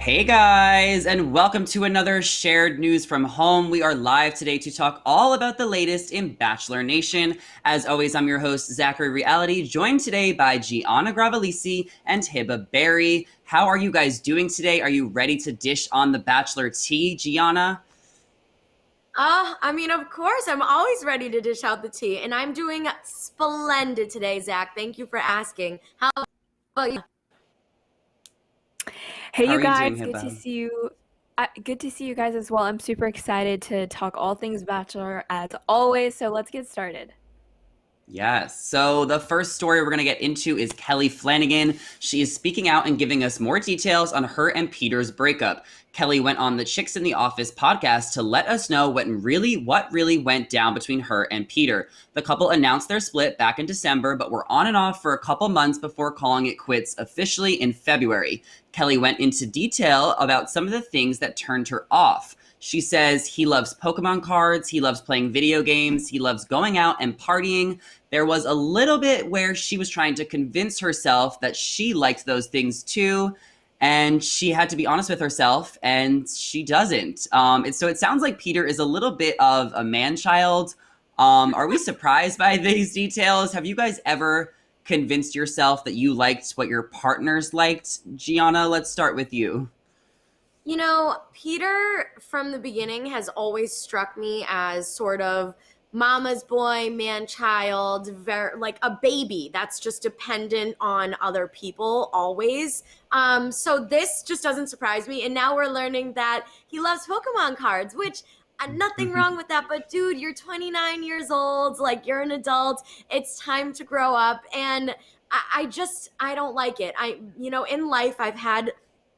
Hey guys, and welcome to another Shared News from Home. We are live today to talk all about the latest in Bachelor Nation. As always, I'm your host, Zachary Reality, joined today by Gianna Gravelisi and Hiba Berry. How are you guys doing today? Are you ready to dish on the Bachelor tea, Gianna? Of course, I'm always ready to dish out the tea, and I'm doing splendid today, Zach. Thank you for asking. How about you? Hey, How you are you doing, guys, good to Hiba? see you. Good to see you guys as well. I'm super excited to talk all things Bachelor as always. So let's get started. Yes. So the first story we're going to get into is Kelley Flanagan. She is speaking out and giving us more details on her and Peter's breakup. Kelley went on the Chicks in the Office podcast to let us know what really went down between her and Peter. The couple announced their split back in December, but were on and off for a couple months before calling it quits officially in February. Kelley went into detail about some of the things that turned her off. She says he loves Pokemon cards, he loves playing video games, he loves going out and partying. There was a little bit where she was trying to convince herself that she liked those things too, and she had to be honest with herself, and she doesn't. So it sounds like Peter is a little bit of a man-child. Are we surprised by these details? Have you guys ever convinced yourself that you liked what your partners liked? Gianna, let's start with you. Peter from the beginning has always struck me as sort of mama's boy, man child, very like a baby that's just dependent on other people always. So this just doesn't surprise me. And now we're learning that he loves Pokemon cards, which nothing wrong with that. But dude, you're 29 years old, like you're an adult. It's time to grow up. And I don't like it. In life, I've had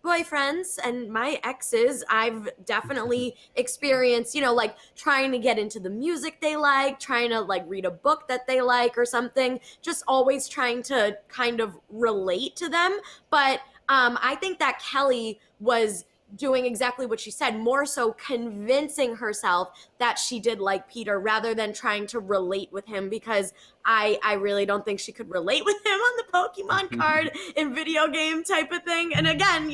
boyfriends and my exes. I've definitely experienced, like trying to get into the music they like, trying to like read a book that they like or something, just always trying to kind of relate to them. But I think that Kelley was doing exactly what she said, more so convincing herself that she did like Peter rather than trying to relate with him, because I really don't think she could relate with him on the Pokemon card and video game type of thing. And again,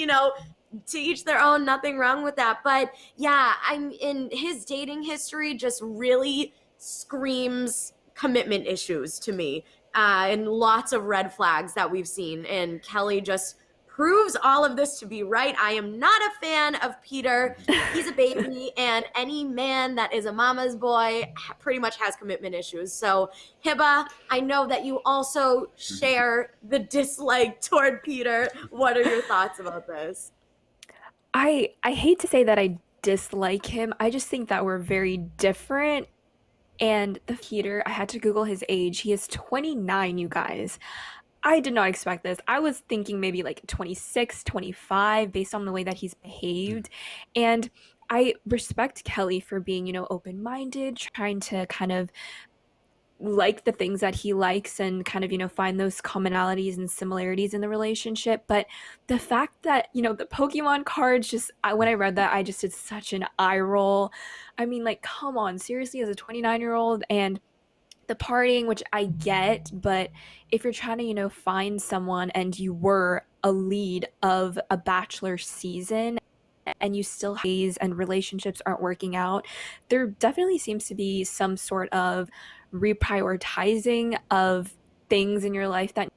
to each their own, nothing wrong with that. But yeah, I'm in his dating history just really screams commitment issues to me, and lots of red flags that we've seen. And Kelley just proves all of this to be right. I am not a fan of Peter. He's a baby, and any man that is a mama's boy pretty much has commitment issues. So, Hiba, I know that you also share the dislike toward Peter. What are your thoughts about this? I hate to say that I dislike him. I just think that we're very different. And the Peter, I had to Google his age. He is 29, you guys. I did not expect this. I was thinking maybe like 26, 25, based on the way that he's behaved. And I respect Kelley for being, open-minded, trying to kind of like the things that he likes and kind of, find those commonalities and similarities in the relationship. But the fact that, the Pokemon cards when I read that, I just did such an eye roll. I mean, like, come on, seriously, as a 29-year-old, and the partying, which I get, but if you're trying to, find someone and you were a lead of a Bachelor season and you still haze and relationships aren't working out, there definitely seems to be some sort of reprioritizing of things in your life that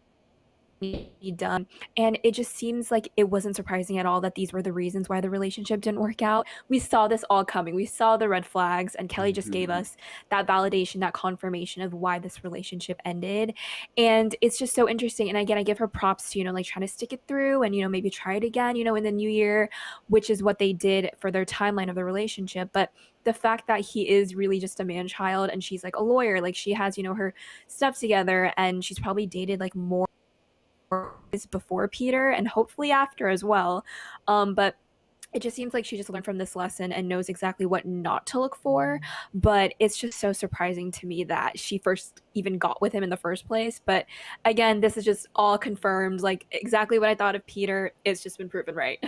be done. And it just seems like it wasn't surprising at all that these were the reasons why the relationship didn't work out. We saw this all coming. We saw the red flags, and Kelley just gave us that validation, that confirmation of why this relationship ended. And it's just so interesting. And again, I give her props to, like trying to stick it through and, maybe try it again, in the new year, which is what they did for their timeline of the relationship. But the fact that he is really just a man child and she's like a lawyer, like she has, her stuff together, and she's probably dated like more before Peter and hopefully after as well. But it just seems like she just learned from this lesson and knows exactly what not to look for. But it's just so surprising to me that she first even got with him in the first place. But again, this is just all confirmed. Like exactly what I thought of Peter, it's just been proven right.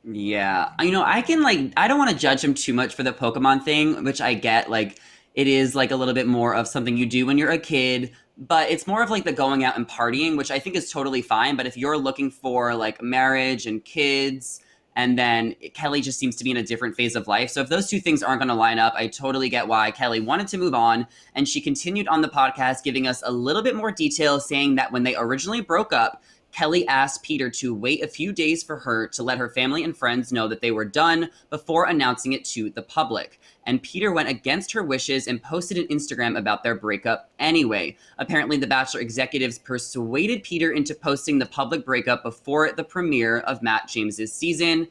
Yeah. I don't want to judge him too much for the Pokemon thing, which I get. Like, it is like a little bit more of something you do when you're a kid. but it's more of like the going out and partying, which I think is totally fine. But if you're looking for like marriage and kids, and then Kelley just seems to be in a different phase of life. So if those two things aren't going to line up, I totally get why Kelley wanted to move on. And she continued on the podcast, giving us a little bit more detail, saying that when they originally broke up, Kelley asked Peter to wait a few days for her to let her family and friends know that they were done before announcing it to the public. And Peter went against her wishes and posted an Instagram about their breakup anyway. Apparently, the Bachelor executives persuaded Peter into posting the public breakup before the premiere of Matt James's season.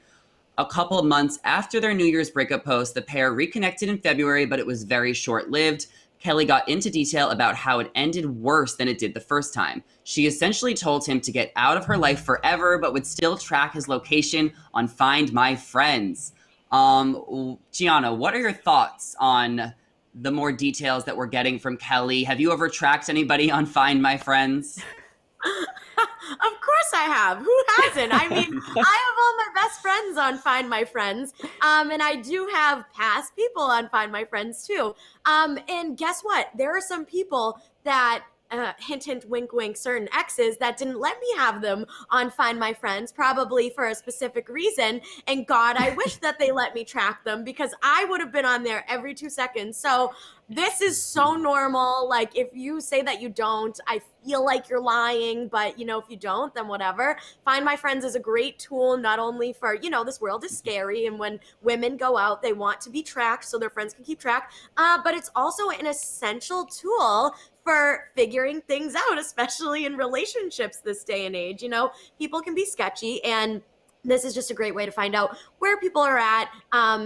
A couple of months after their New Year's breakup post, the pair reconnected in February, but it was very short-lived. Kelley got into detail about how it ended worse than it did the first time. She essentially told him to get out of her life forever, but would still track his location on Find My Friends. Gianna, what are your thoughts on the more details that we're getting from Kelley? Have you ever tracked anybody on Find My Friends? Of course I have. Who hasn't? I mean, I have all my best friends on Find My Friends. And I do have past people on Find My Friends too. And guess what? There are some people that hint, hint, wink, wink, certain exes that didn't let me have them on Find My Friends, probably for a specific reason. And God, I wish that they let me track them because I would have been on there every 2 seconds. So this is so normal. Like, if you say that you don't, I feel like you're lying, but if you don't, then whatever. Find My Friends is a great tool, not only for, this world is scary, and when women go out, they want to be tracked so their friends can keep track, but it's also an essential tool for figuring things out, especially in relationships this day and age. People can be sketchy, and this is just a great way to find out where people are at,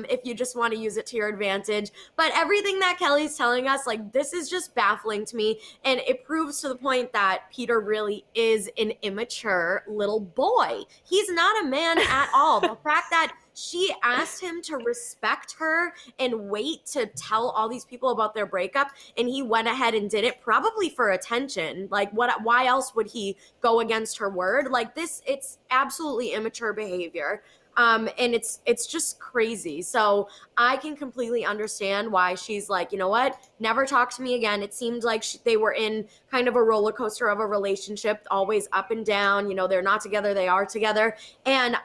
if you just want to use it to your advantage. But everything that Kelley's telling us, like, this is just baffling to me. And it proves to the point that Peter really is an immature little boy. He's not a man at all. The fact that she asked him to respect her and wait to tell all these people about their breakup, and he went ahead and did it, probably for attention. Like, why else would he go against her word? Like, this, it's absolutely immature behavior. And it's just crazy. So I can completely understand why she's like, you know what, never talk to me again. It seemed like they were in kind of a roller coaster of a relationship, always up and down. They're not together, they are together. And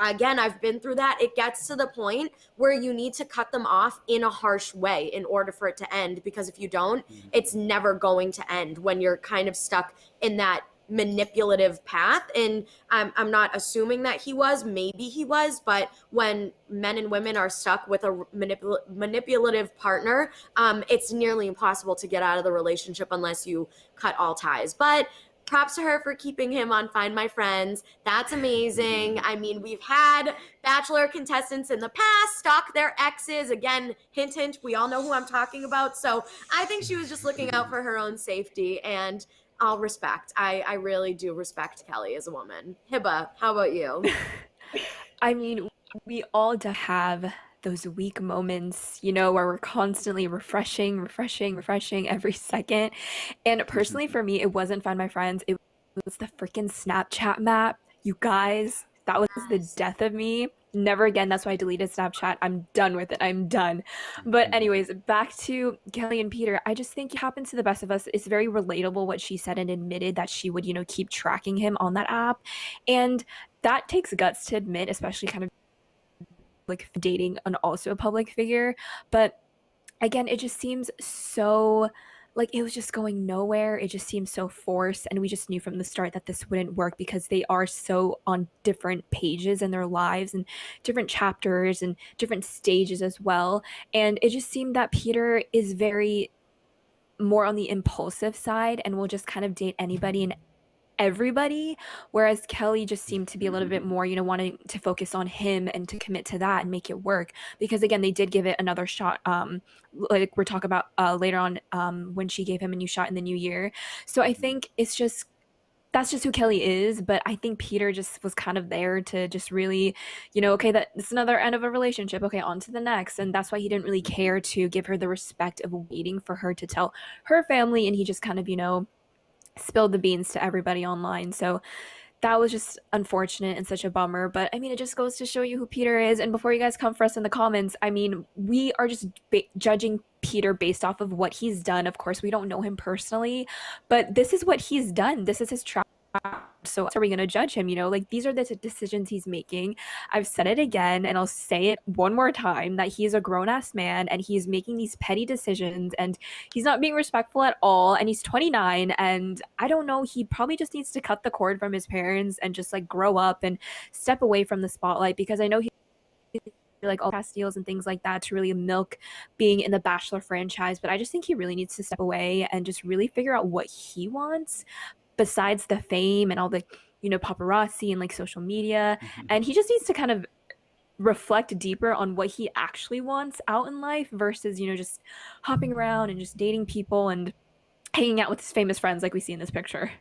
again, I've been through that. It gets to the point where you need to cut them off in a harsh way in order for it to end, because if you don't, it's never going to end when you're kind of stuck in that manipulative path. And I'm not assuming that he was, maybe he was, but when men and women are stuck with a manipulative partner, it's nearly impossible to get out of the relationship unless you cut all ties. But props to her for keeping him on Find My Friends. That's amazing. I mean, we've had Bachelor contestants in the past stalk their exes. Again, hint, hint, we all know who I'm talking about. So I think she was just looking out for her own safety, and I'll respect. I really do respect Kelley as a woman. Hibba, how about you? I mean, we all have those weak moments, where we're constantly refreshing every second. And personally, for me, it wasn't Find My Friends. It was the freaking Snapchat map. You guys, that was the death of me. Never again. That's why I deleted Snapchat. I'm done with it. I'm done. But anyways, back to Kelley and Peter. I just think it happens to the best of us. It's very relatable what she said and admitted that she would, keep tracking him on that app. And that takes guts to admit, especially kind of like dating and also a public figure. But again, it just seems so like it was just going nowhere. It just seems so forced, and we just knew from the start that this wouldn't work because they are so on different pages in their lives and different chapters and different stages as well. And it just seemed that Peter is very more on the impulsive side and will just kind of date anybody and everybody, whereas Kelley just seemed to be a little bit more, wanting to focus on him and to commit to that and make it work. Because again, they did give it another shot, like we're talking about later on, when she gave him a new shot in the new year. So I think that's just who Kelley is. But I think Peter just was kind of there to just really, okay, that's another end of a relationship. Okay, on to the next. And that's why he didn't really care to give her the respect of waiting for her to tell her family. And he just kind of, spilled the beans to everybody online. So that was just unfortunate and such a bummer. But I mean, it just goes to show you who Peter is. And before you guys come for us in the comments, I mean, we are just judging Peter based off of what he's done. Of course, we don't know him personally, but this is what he's done. This is his track. So are we going to judge him? You know, like these are the decisions he's making. I've said it again and I'll say it one more time that he's a grown-ass man and he's making these petty decisions and he's not being respectful at all, and he's 29, and I don't know, he probably just needs to cut the cord from his parents and just like grow up and step away from the spotlight, because I know he like all cast deals and things like that to really milk being in the Bachelor franchise, but I just think he really needs to step away and just really figure out what he wants besides the fame and all the, you know, paparazzi and like social media. And he just needs to kind of reflect deeper on what he actually wants out in life versus, you know, just hopping around and just dating people and hanging out with his famous friends like we see in this picture.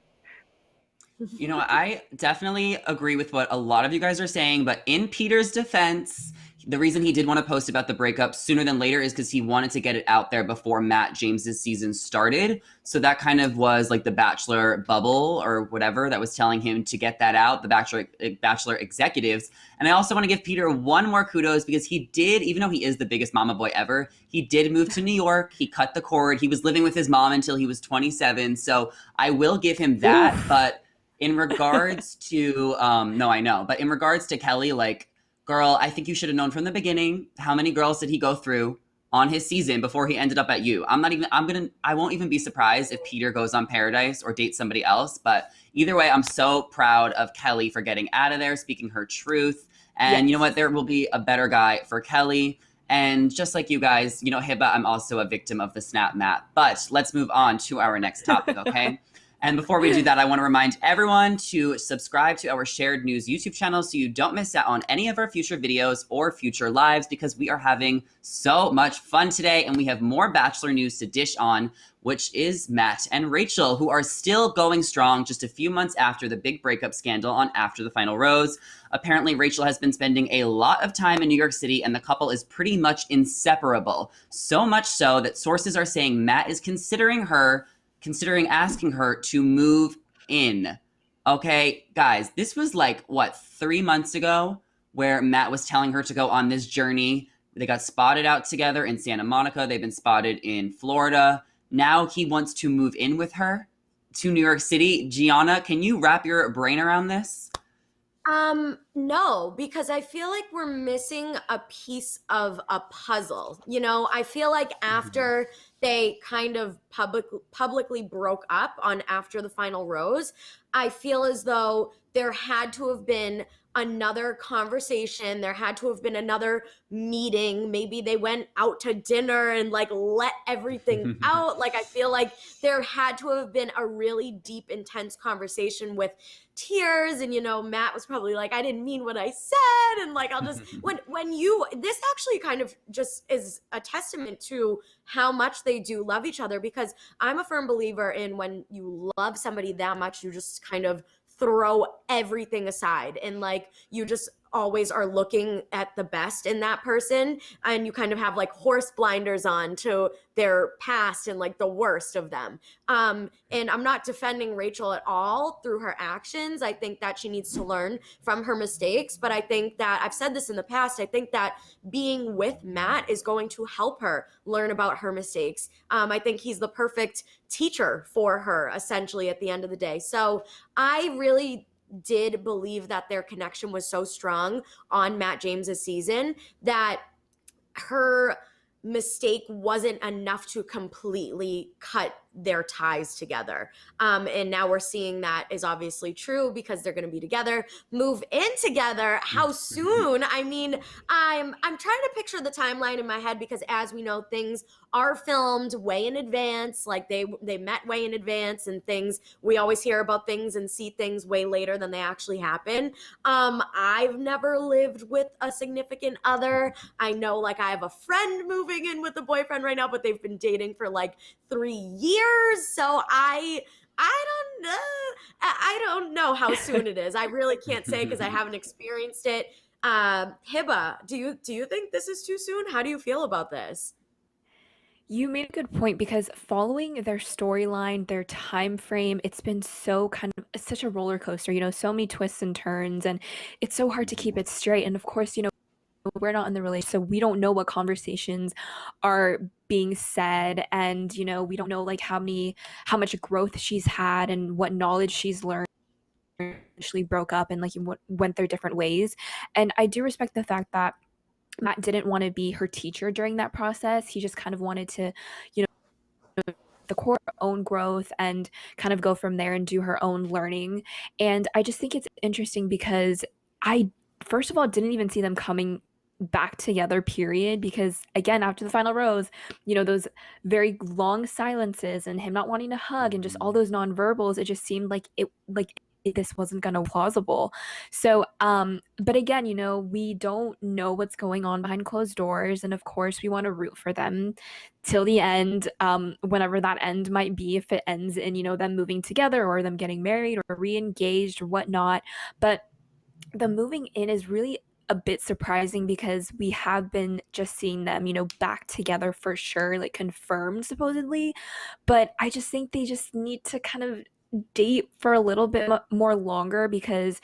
You know, I definitely agree with what a lot of you guys are saying, but in Peter's defense, the reason he did want to post about the breakup sooner than later is because he wanted to get it out there before Matt James's season started. So that kind of was like the Bachelor bubble or whatever that was telling him to get that out, the Bachelor executives. And I also want to give Peter one more kudos because he did, even though he is the biggest mama boy ever, he did move to New York. He cut the cord. He was living with his mom until he was 27. So I will give him that. But in regards to, no, I know. But in regards to Kelley, like, girl, I think you should have known from the beginning. How many girls did he go through on his season before he ended up at you? I won't even be surprised if Peter goes on Paradise or dates somebody else. But either way, I'm so proud of Kelley for getting out of there, speaking her truth. And You know what? There will be a better guy for Kelley. And just like you guys, you know, Hiba, I'm also a victim of the snap Matt. But let's move on to our next topic, okay? And before we do that, I want to remind everyone to subscribe to our Shared News YouTube channel so you don't miss out on any of our future videos or future lives, because we are having so much fun today and we have more Bachelor news to dish on, which is Matt and Rachael, who are still going strong just a few months after the big breakup scandal on After the Final Rose. Apparently, Rachael has been spending a lot of time in New York City and the couple is pretty much inseparable. So much so that sources are saying Matt is considering asking her to move in. Okay, guys, this was like, 3 months ago where Matt was telling her to go on this journey. They got spotted out together in Santa Monica. They've been spotted in Florida. Now he wants to move in with her to New York City. Gianna, can you wrap your brain around this? No, because I feel like we're missing a piece of a puzzle. You know, I feel like after they kind of publicly broke up on After the Final Rose, I feel as though there had to have been another conversation. There had to have been another meeting. Maybe they went out to dinner and like let everything out. Like, I feel like there had to have been a really deep, intense conversation with tears. And, you know, Matt was probably like, I didn't mean what I said. And like, I'll just, this actually kind of just is a testament to how much they do love each other, because I'm a firm believer in when you love somebody that much, you just kind of throw everything aside and like you just always are looking at the best in that person, and you kind of have like horse blinders on to their past and like the worst of them. And I'm not defending Rachael at all through her actions. I think that she needs to learn from her mistakes, but I think that I've said this in the past, I think that being with Matt is going to help her learn about her mistakes. I think he's the perfect teacher for her essentially at the end of the day. So I really did believe that their connection was so strong on Matt James's season that her mistake wasn't enough to completely cut their ties together. And now we're seeing that is obviously true because they're going to be together, move in together. How soon? I mean, I'm trying to picture the timeline in my head because, as we know, things are filmed way in advance. Like they met way in advance, and things, we always hear about things and see things way later than they actually happen. I've never lived with a significant other. I know, like, I have a friend moving in with a boyfriend right now, but they've been dating for like 3 years. So I don't know. I don't know how soon it is. I really can't say because I haven't experienced it. Hiba, do you think this is too soon? How do you feel about this? You made a good point because following their storyline, their time frame, it's been so kind of it's such a roller coaster, so many twists and turns, and it's so hard to keep it straight. And of course, we're not in the relationship, so we don't know what conversations are being said, and we don't know like how much growth she's had and what knowledge she's learned. Actually broke up and like went their different ways. And I do respect the fact that Matt didn't want to be her teacher during that process. He just kind of wanted to, you the core own growth and kind of go from there and do her own learning. And I just think it's interesting because I, first of all, didn't even see them coming back together, period. Because again, after the final rose, those very long silences and him not wanting to hug and just all those nonverbals, it just seemed like this wasn't going to be plausible. So, but again, we don't know what's going on behind closed doors. And of course, we want to root for them till the end, whenever that end might be, if it ends in, them moving together or them getting married or re-engaged or whatnot. But the moving in is really a bit surprising because we have been just seeing them, back together for sure, like confirmed supposedly. But I just think they just need to kind of date for a little bit more longer because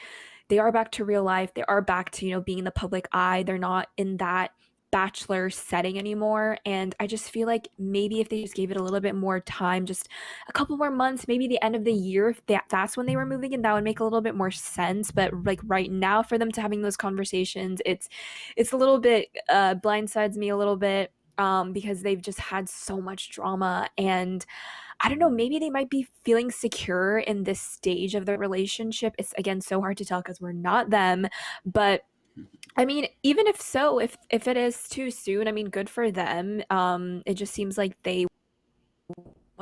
they are back to real life. They are back to, being in the public eye. They're not in that Bachelor setting anymore. And I just feel like maybe if they just gave it a little bit more time, just a couple more months, maybe the end of the year, if that's when they were moving in, that would make a little bit more sense. But like right now, for them to having those conversations, it's a little bit blindsides me a little bit, because they've just had so much drama. And I don't know, maybe they might be feeling secure in this stage of the relationship. It's again so hard to tell because we're not them. But I mean, even if so, if it is too soon, I mean, good for them. It just seems like they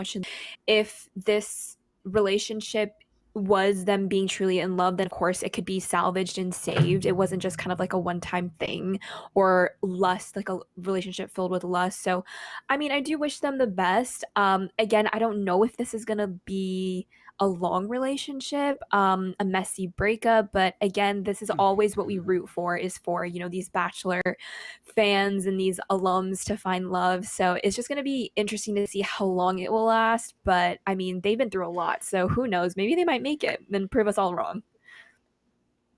should, if this relationship was them being truly in love, then of course it could be salvaged and saved. It wasn't just kind of like a one-time thing or lust, like a relationship filled with lust. So, I mean, I do wish them the best. Again, I don't know if this is gonna be a long relationship, a messy breakup, but again, this is always what we root for, is for, these Bachelor fans and these alums to find love. So it's just going to be interesting to see how long it will last. But I mean, they've been through a lot. So who knows? Maybe they might make it and prove us all wrong.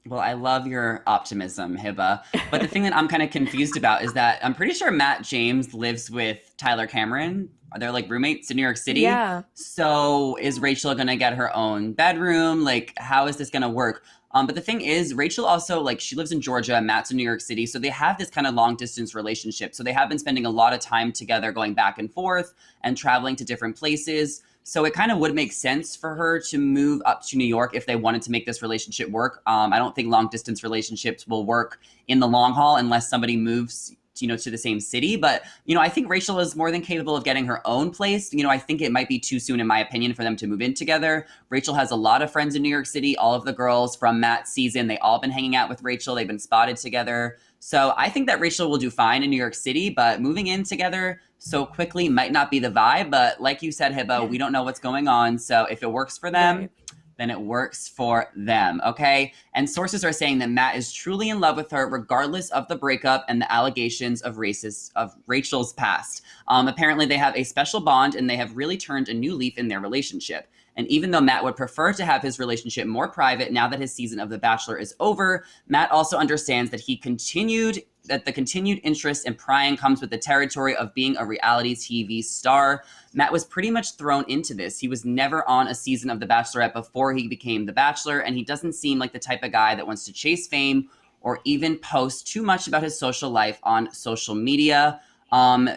Well, I love your optimism, Hiba. But the thing that I'm kind of confused about is that I'm pretty sure Matt James lives with Tyler Cameron. They're like roommates in New York City. Yeah. So is Rachael going to get her own bedroom? Like, how is this going to work? But the thing is, Rachael also, like, she lives in Georgia, Matt's in New York City. So they have this kind of long distance relationship. So they have been spending a lot of time together, going back and forth and traveling to different places. So it kind of would make sense for her to move up to New York if they wanted to make this relationship work. I don't think long distance relationships will work in the long haul unless somebody moves, to the same city. But, I think Rachael is more than capable of getting her own place. I think it might be too soon, in my opinion, for them to move in together. Rachael has a lot of friends in New York City. All of the girls from Matt's season, they all been hanging out with Rachael. They've been spotted together. So I think that Rachael will do fine in New York City, but moving in together so quickly might not be the vibe. But like you said, Hibbo, we don't know what's going on. So if it works for them, Right. then it works for them, okay? And sources are saying that Matt is truly in love with her, regardless of the breakup and the allegations of Rachael's past. Apparently, they have a special bond, and they have really turned a new leaf in their relationship. And even though Matt would prefer to have his relationship more private now that his season of The Bachelor is over, Matt also understands that the continued interest and prying comes with the territory of being a reality TV star. Matt was pretty much thrown into this. He was never on a season of The Bachelorette before he became The Bachelor, and he doesn't seem like the type of guy that wants to chase fame or even post too much about his social life on social media.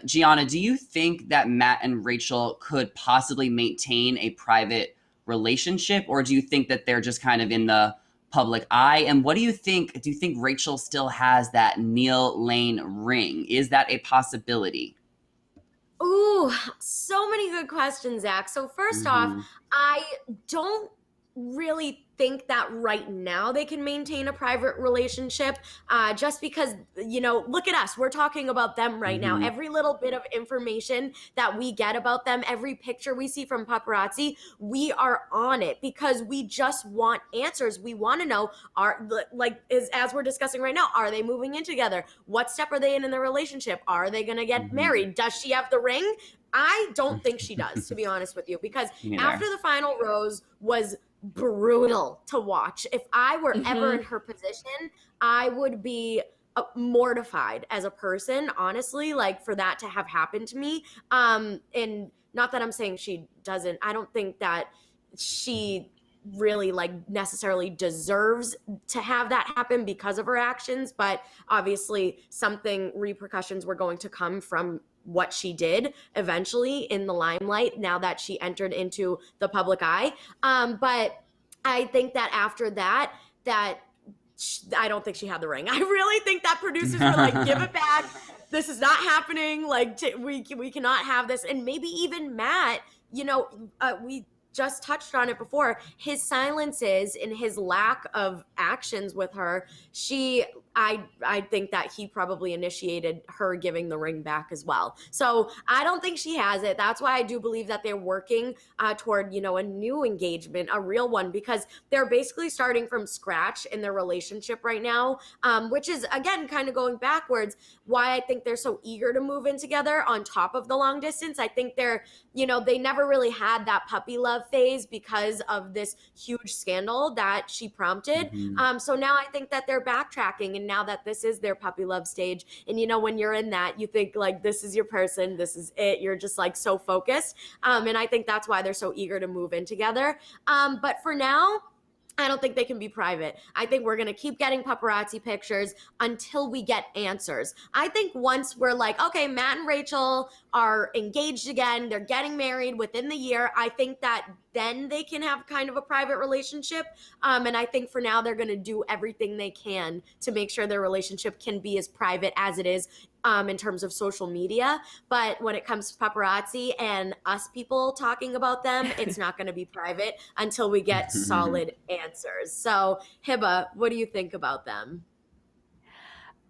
Gianna, do you think that Matt and Rachael could possibly maintain a private relationship, or do you think that they're just kind of in the public eye? And what do you think? Do you think Rachael still has that Neil Lane ring? Is that a possibility? Ooh, so many good questions, Zach. So first off, I don't really think that right now they can maintain a private relationship, just because, look at us, we're talking about them right now. Every little bit of information that we get about them, every picture we see from paparazzi, we are on it because we just want answers. We want to know, as we're discussing right now, are they moving in together? What step are they in their relationship? Are they going to get married? Does she have the ring? I don't think she does, to be honest with you, because after the final rose was brutal to watch. If I were ever in her position, I would be mortified as a person, honestly, like for that to have happened to me. And not that I'm saying she doesn't, I don't think that she really like necessarily deserves to have that happen because of her actions, but obviously repercussions were going to come from what she did eventually in the limelight now that she entered into the public eye. But I think that after that I don't think she had the ring. I really think that producers were like, give it back. This is not happening. Like, we cannot have this. And maybe even Matt, we just touched on it before, his silences and his lack of actions with her, I think that he probably initiated her giving the ring back as well. So I don't think she has it. That's why I do believe that they're working toward, a new engagement, a real one, because they're basically starting from scratch in their relationship right now, which is, again, kind of going backwards, why I think they're so eager to move in together on top of the long distance. I think they're, they never really had that puppy love phase because of this huge scandal that she prompted. So now I think that they're backtracking, and now that this is their puppy love stage, and when you're in that, you think like this is your person, this is it, you're just like so focused, and I think that's why they're so eager to move in together. But for now, I don't think they can be private. I think we're going to keep getting paparazzi pictures until we get answers. I think once we're like, okay, Matt and Rachael are engaged again, they're getting married within the year, I think that then they can have kind of a private relationship. And I think for now, they're going to do everything they can to make sure their relationship can be as private as it is in terms of social media. But when it comes to paparazzi and us people talking about them, it's not going to be private until we get solid answers. So, Hiba, what do you think about them?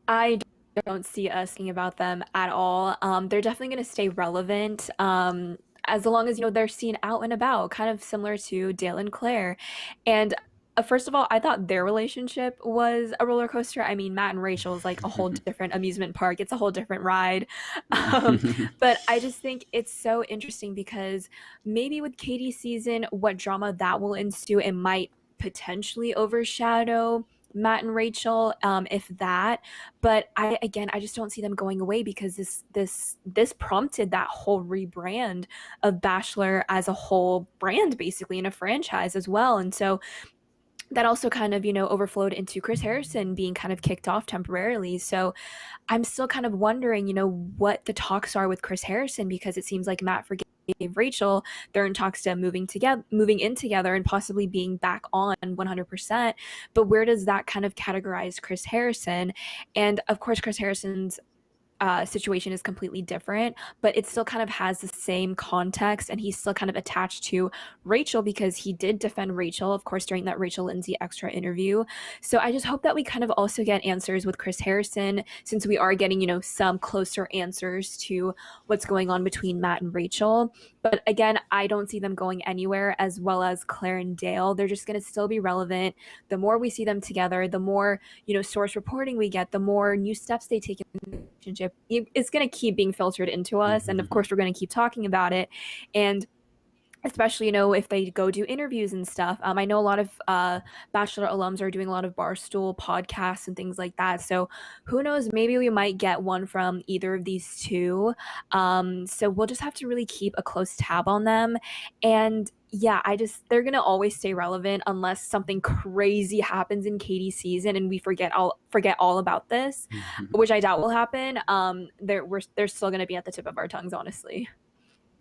I don't see us thinking about them at all. They're definitely going to stay relevant. As long as they're seen out and about, kind of similar to Dale and Claire. And first of all, I thought their relationship was a roller coaster. I mean, Matt and Rachel is like a whole different amusement park. It's a whole different ride. But I just think it's so interesting because maybe with Katie's season, what drama that will ensue, it might potentially overshadow Matt and Rachel, if that. But I just don't see them going away because this prompted that whole rebrand of Bachelor as a whole brand, basically, in a franchise as well. And so that also kind of, overflowed into Chris Harrison being kind of kicked off temporarily. So I'm still kind of wondering, what the talks are with Chris Harrison, because it seems like Matt forgave Rachel. They're in talks to moving in together and possibly being back on 100%. But where does that kind of categorize Chris Harrison? And of course, Chris Harrison's situation is completely different, but it still kind of has the same context, and he's still kind of attached to Rachael because he did defend Rachael, of course, during that Rachel Lindsay extra interview. So I just hope that we kind of also get answers with Chris Harrison, since we are getting, some closer answers to what's going on between Matt and Rachael. But again, I don't see them going anywhere, as well as Claire and Dale. They're just going to still be relevant. The more we see them together, the more, source reporting we get, the more new steps they take in the relationship. It's going to keep being filtered into us. And of course, we're going to keep talking about it. And especially, if they go do interviews and stuff. I know a lot of Bachelor alums are doing a lot of Barstool podcasts and things like that. So who knows, maybe we might get one from either of these two. So we'll just have to really keep a close tab on them. And yeah, they're going to always stay relevant unless something crazy happens in Katie's season and we forget all about this, which I doubt will happen. They're still going to be at the tip of our tongues, honestly.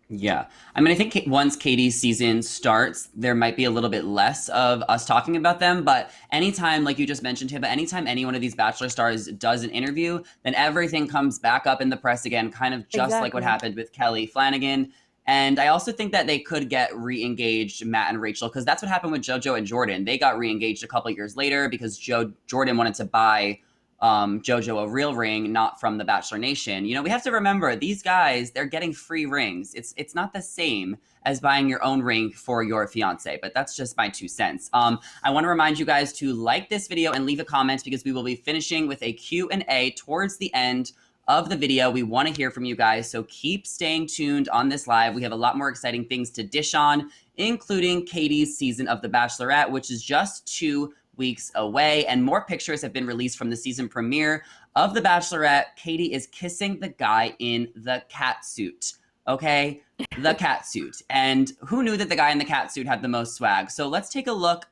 Yeah. I mean, I think once Katie's season starts, there might be a little bit less of us talking about them. But anytime, like you just mentioned, Hiba, anytime any one of these Bachelor stars does an interview, then everything comes back up in the press again, kind of just like what happened with Kelley, Flanagan. And I also think that they could get re-engaged, Matt and Rachael, because that's what happened with JoJo and Jordan. They got re-engaged a couple years later because Jordan wanted to buy JoJo a real ring, not from the Bachelor Nation. You know, we have to remember these guys, they're getting free rings. It's not the same as buying your own ring for your fiance, but that's just my 2 cents. I want to remind you guys to like this video and leave a comment because we will be finishing with a Q&A towards the end of the video. We want to hear from you guys, so keep staying tuned on this live. We have a lot more exciting things to dish on, including Katie's season of The Bachelorette, which is just 2 weeks away, and more pictures have been released from the season premiere of The Bachelorette. Katie is kissing the guy in the cat suit, okay? The cat suit. And who knew that the guy in the cat suit had the most swag? So let's take a look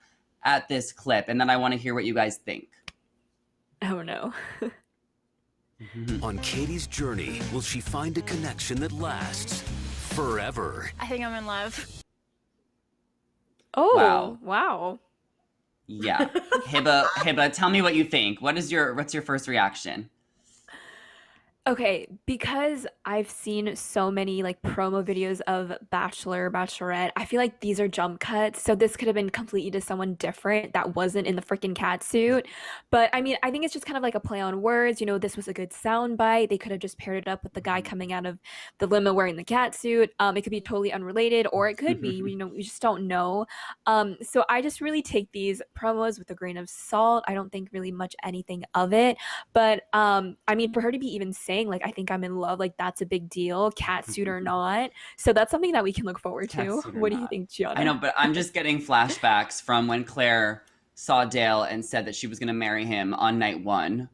at this clip, and then I want to hear what you guys think. Oh no. On Katie's journey, will she find a connection that lasts forever? I think I'm in love. Oh, wow. Yeah. Hiba, tell me what you think. What's your first reaction? Okay, because I've seen so many like promo videos of Bachelor, Bachelorette, I feel like these are jump cuts. So this could have been completely to someone different that wasn't in the freaking cat suit. But I mean, I think it's just kind of like a play on words. You know, this was a good sound bite. They could have just paired it up with the guy coming out of the limo wearing the cat suit. It could be totally unrelated, or it could be, you know, we just don't know. So I just really take these promos with a grain of salt. I don't think really much anything of it. But I mean, for her to be even saying like, I think I'm in love, like that's a big deal, cat suit or not. So that's something that we can look forward to. What do you think, Gianna? I know, but I'm just getting flashbacks from when Claire saw Dale and said that she was going to marry him on night 1.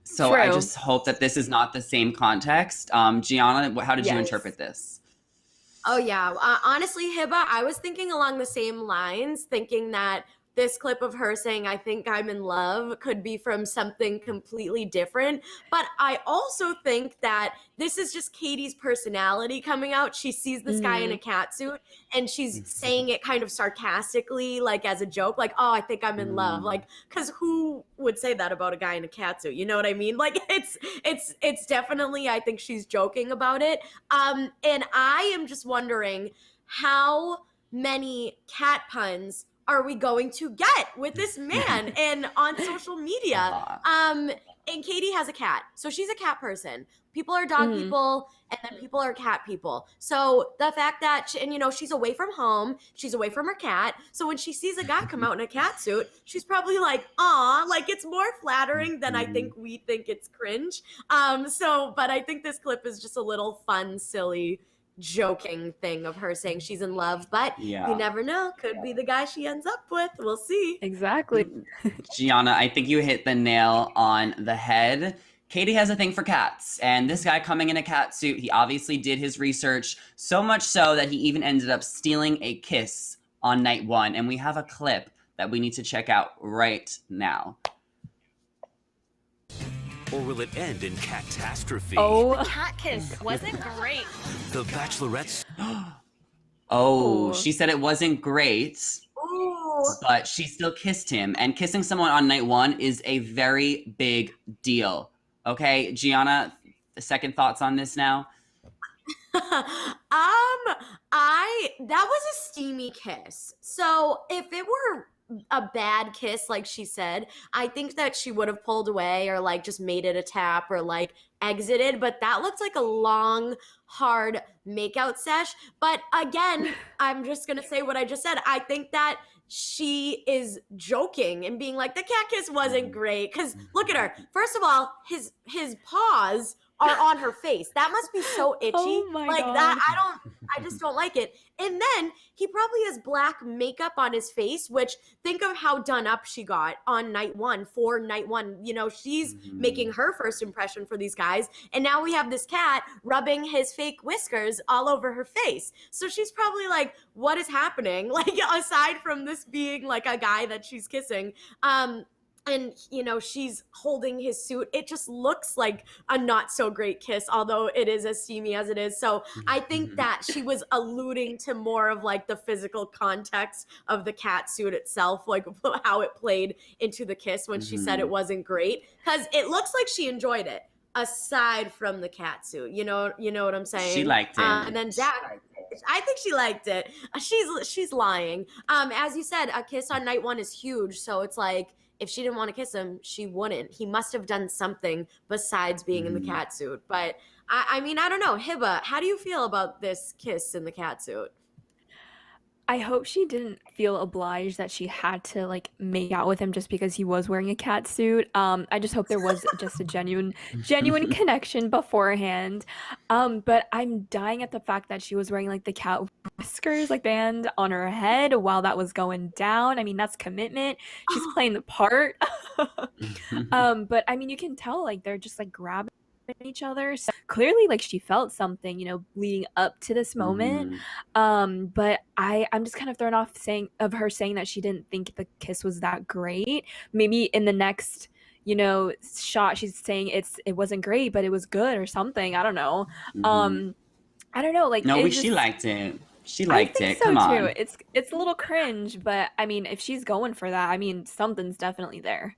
So True. I just hope that this is not the same context. Gianna, how did you interpret this? Oh yeah, honestly, Hiba, I was thinking along the same lines, thinking that this clip of her saying, I think I'm in love, could be from something completely different. But I also think that this is just Katie's personality coming out. She sees this guy in a cat suit and she's saying it kind of sarcastically, like as a joke, like, oh, I think I'm in love. Like, because who would say that about a guy in a cat suit? You know what I mean? Like, it's definitely, I think she's joking about it. And I am just wondering how many cat puns are we going to get with this man and on social media? And Katie has a cat, so she's a cat person. People are dog people, and then people are cat people. So the fact that, and you know, she's away from home, she's away from her cat. So when she sees a guy come out in a cat suit, she's probably like, aw, like it's more flattering than I think we think it's cringe. But I think this clip is just a little fun, silly, joking thing of her saying she's in love, but you never know, could be the guy she ends up with. We'll see. Exactly. Gianna, I think you hit the nail on the head. Katie has a thing for cats, and this guy coming in a cat suit, he obviously did his research, so much so that he even ended up stealing a kiss on night 1, and we have a clip that we need to check out right now. Or will it end in catastrophe? Oh, Cat kiss wasn't great. The Bachelorette's She said it wasn't great, but she still kissed him. And kissing someone on night 1 is a very big deal. Okay, Gianna, second thoughts on this now? That was a steamy kiss. So if it were a bad kiss, like she said, I think that she would have pulled away or like just made it a tap or like exited, but that looked like a long, hard makeout sesh. But again, I'm just gonna say what I just said. I think that she is joking and being like, the cat kiss wasn't great, because look at her. First of all, his paws are on her face. That must be so itchy. Oh my like God. that, I just don't like it. And then he probably has black makeup on his face, which think of how done up she got on night 1 for night 1. You know, she's making her first impression for these guys. And now we have this cat rubbing his fake whiskers all over her face. So she's probably like, what is happening? Like, aside from this being like a guy that she's kissing, and, you know, she's holding his suit. It just looks like a not so great kiss, although it is as steamy as it is. So I think that she was alluding to more of like the physical context of the cat suit itself, like how it played into the kiss when she said it wasn't great. Because it looks like she enjoyed it, aside from the cat suit. You know what I'm saying? She liked it. And then Zach, I think she liked it. She's lying. As you said, a kiss on night one is huge. So it's like, if she didn't want to kiss him, she wouldn't. He must have done something besides being in the cat suit. But I mean, I don't know. Hiba, how do you feel about this kiss in the cat suit? I hope she didn't feel obliged that she had to like make out with him just because he was wearing a cat suit. I just hope there was just a genuine connection beforehand. But I'm dying at the fact that she was wearing like the cat whiskers like band on her head while that was going down. I mean, that's commitment. She's playing the part. But I mean, you can tell like they're just like grabbing each other. So clearly like she felt something, leading up to this moment. But I'm just kind of thrown off her saying that she didn't think the kiss was that great. Maybe in the next shot she's saying it wasn't great but it was good or something. I don't know. I don't know, like No, she liked it. She liked it. Come on. Too. It's a little cringe, but I mean, if she's going for that, I mean, something's definitely there.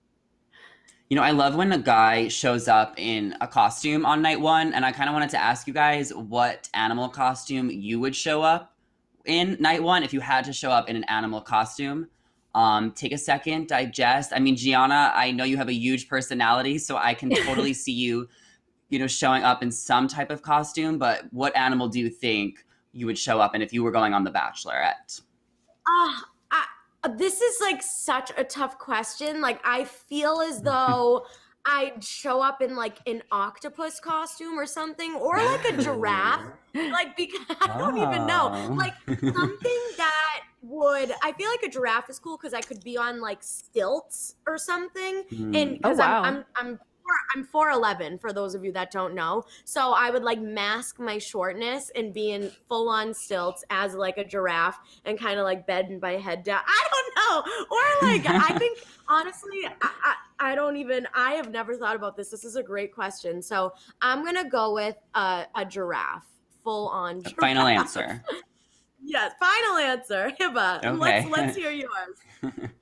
I love when a guy shows up in a costume on night one, and I kind of wanted to ask you guys what animal costume you would show up in night one if you had to show up in an animal costume. Take a second, digest. I mean, Gianna, I know you have a huge personality, so I can totally see you, showing up in some type of costume, but what animal do you think you would show up in if you were going on The Bachelorette? This is like such a tough question. Like, I feel as though I'd show up in like an octopus costume or something, or like a giraffe. Like, because I don't even know. Like, something that I feel like a giraffe is cool because I could be on like stilts or something. And because I'm 4'11", for those of you that don't know. So I would like mask my shortness and be in full on stilts as like a giraffe and kind of like bend my head down. I don't know. Or like, I think honestly, I have never thought about this. This is a great question. So I'm going to go with a giraffe, full on giraffe. Final answer. Yes, final answer. Hiba, okay. let's hear yours.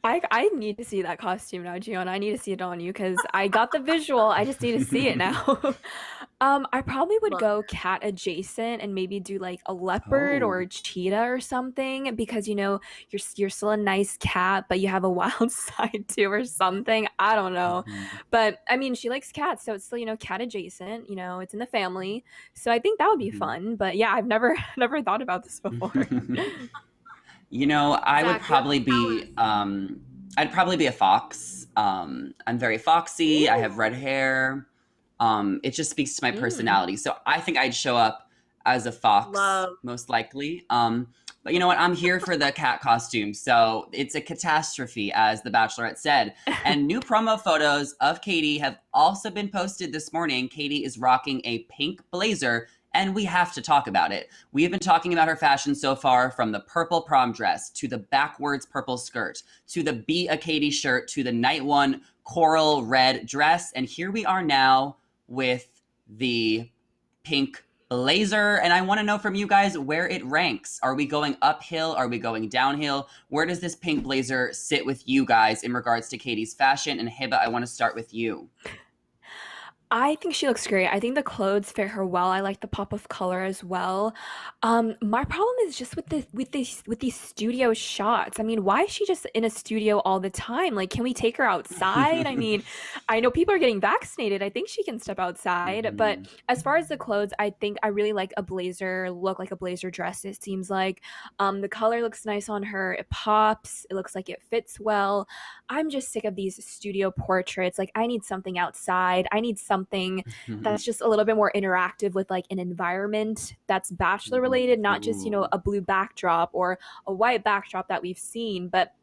I need to see that costume now, Gianna. I need to see it on you because I got the visual. I just need to see it now. I probably would go cat adjacent and maybe do like a leopard or a cheetah or something because you're still a nice cat, but you have a wild side too or something. I don't know. But I mean, she likes cats, so it's still cat adjacent. It's in the family, so I think that would be fun. But yeah, I've never thought about this before. I would probably be I'd probably be a fox. I'm very foxy. Ooh. I have red hair. It just speaks to my personality. So I think I'd show up as a fox, most likely. But you know what? I'm here for the cat costume. So it's a catastrophe, as The Bachelorette said. And new promo photos of Katie have also been posted this morning. Katie is rocking a pink blazer, and we have to talk about it. We have been talking about her fashion so far, from the purple prom dress to the backwards purple skirt to the Be a Katie shirt to the night one coral red dress. And here we are now with the pink blazer. And I want to know from you guys where it ranks. Are we going uphill? Are we going downhill? Where does this pink blazer sit with you guys in regards to Katie's fashion? And Hiba, I want to start with you. I think she looks great. I think the clothes fit her well. I like the pop of color as well. My problem is just with these studio shots. I mean, why is she just in a studio all the time? Like, can we take her outside? I mean, I know people are getting vaccinated. I think she can step outside. But as far as the clothes, I think I really like a blazer look, like a blazer dress, it seems like. The color looks nice on her. It pops. It looks like it fits well. I'm just sick of these studio portraits. Like, I need something outside. I need something that's just a little bit more interactive with like an environment that's Bachelor related, not just a blue backdrop or a white backdrop that we've seen. But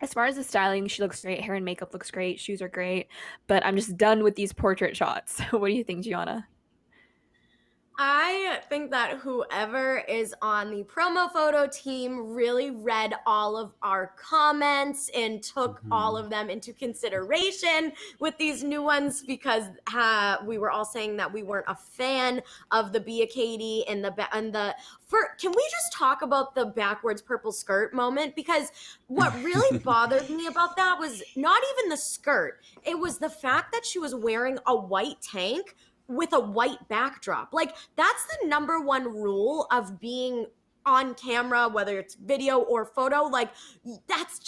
as far as the styling, she looks great. Hair and makeup looks great. Shoes are great. But I'm just done with these portrait shots. What do you think, Gianna? I think that whoever is on the promo photo team really read all of our comments and took all of them into consideration with these new ones, because we were all saying that we weren't a fan of the Be a Katie and can we just talk about the backwards purple skirt moment? Because what really bothered me about that was not even the skirt. It was the fact that she was wearing a white tank with a white backdrop. Like, that's the number one rule of being on camera, whether it's video or photo, like that's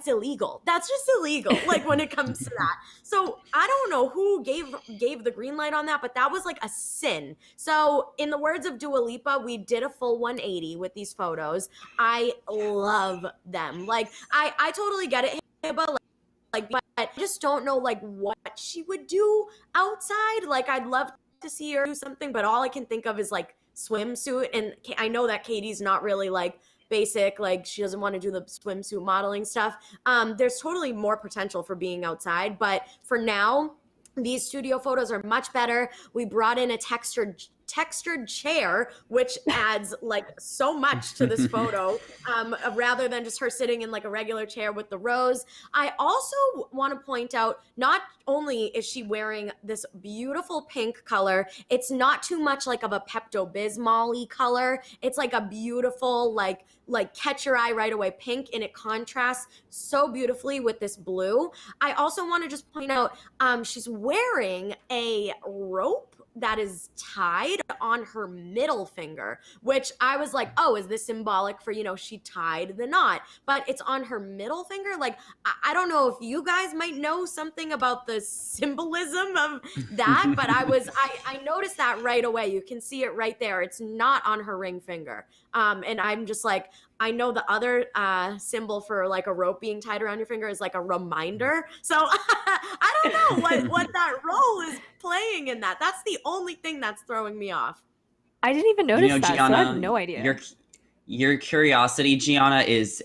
illegal. That's just illegal, like when it comes to that. So I don't know who gave the green light on that, but that was like a sin. So in the words of Dua Lipa, we did a full 180 with these photos. I love them. Like I totally get it, but but I just don't know like what she would do outside. Like I'd love to see her do something, but all I can think of is like swimsuit. And I know that Katie's not really like basic, like she doesn't want to do the swimsuit modeling stuff. There's totally more potential for being outside, but for now, these studio photos are much better. We brought in a textured chair, which adds like so much to this photo, rather than just her sitting in like a regular chair with the rose. I also want to point out, not only is she wearing this beautiful pink color, it's not too much like of a Pepto-Bismol-y color. It's like a beautiful, like catch your eye right away pink, and it contrasts so beautifully with this blue. I also want to just point out, she's wearing a rope that is tied on her middle finger, which I was like, oh, is this symbolic for, she tied the knot? But it's on her middle finger. Like, I don't know if you guys might know something about the symbolism of that, but I noticed that right away. You can see it right there. It's not on her ring finger. And I'm just like, I know the other symbol for like a rope being tied around your finger is like a reminder. So I don't know what that role is playing in that. That's the only thing that's throwing me off. I didn't even notice that, Gianna, so I have no idea. Your curiosity, Gianna, it's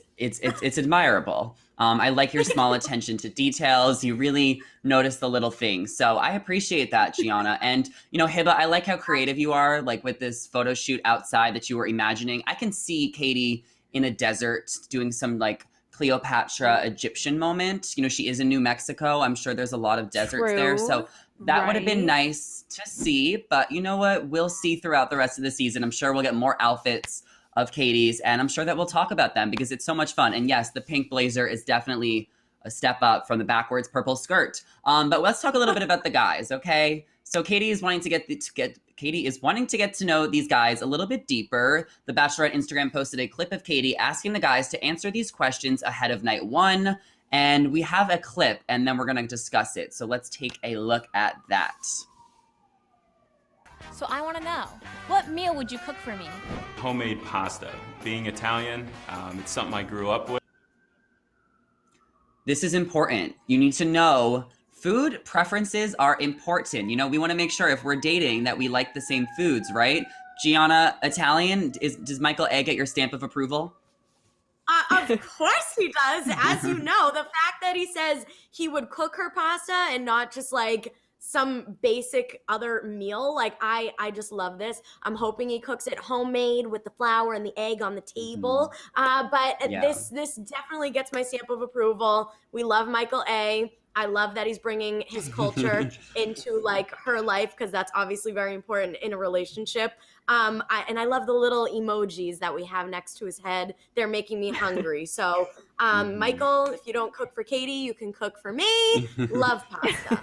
admirable. I like your small attention to details. You really notice the little things. So I appreciate that, Gianna. And, Hiba, I like how creative you are, like with this photo shoot outside that you were imagining. I can see Katie in a desert doing some like Cleopatra Egyptian moment. She is in New Mexico. I'm sure there's a lot of deserts there. So that would have been nice to see. But you know what? We'll see throughout the rest of the season. I'm sure we'll get more outfits of Katie's, and I'm sure that we'll talk about them because it's so much fun. And yes, the pink blazer is definitely a step up from the backwards purple skirt. But let's talk a little bit about the guys, okay? So Katie is wanting to get to know these guys a little bit deeper. The Bachelorette Instagram posted a clip of Katie asking the guys to answer these questions ahead of night one. And we have a clip, and then we're going to discuss it. So let's take a look at that. So I want to know, what meal would you cook for me? Homemade pasta. Being Italian, it's something I grew up with. This is important. You need to know food preferences are important. We want to make sure if we're dating that we like the same foods, right? Gianna, Italian, does Michael A get your stamp of approval? Of course he does. As you know, the fact that he says he would cook her pasta and not just like some basic other meal, like I just love this. I'm hoping he cooks it homemade with the flour and the egg on the table. This definitely gets my stamp of approval. We love Michael A. I love that he's bringing his culture into like her life, because that's obviously very important in a relationship. And I love the little emojis that we have next to his head. They're making me hungry. So Michael, if you don't cook for Katie, you can cook for me. Love pasta.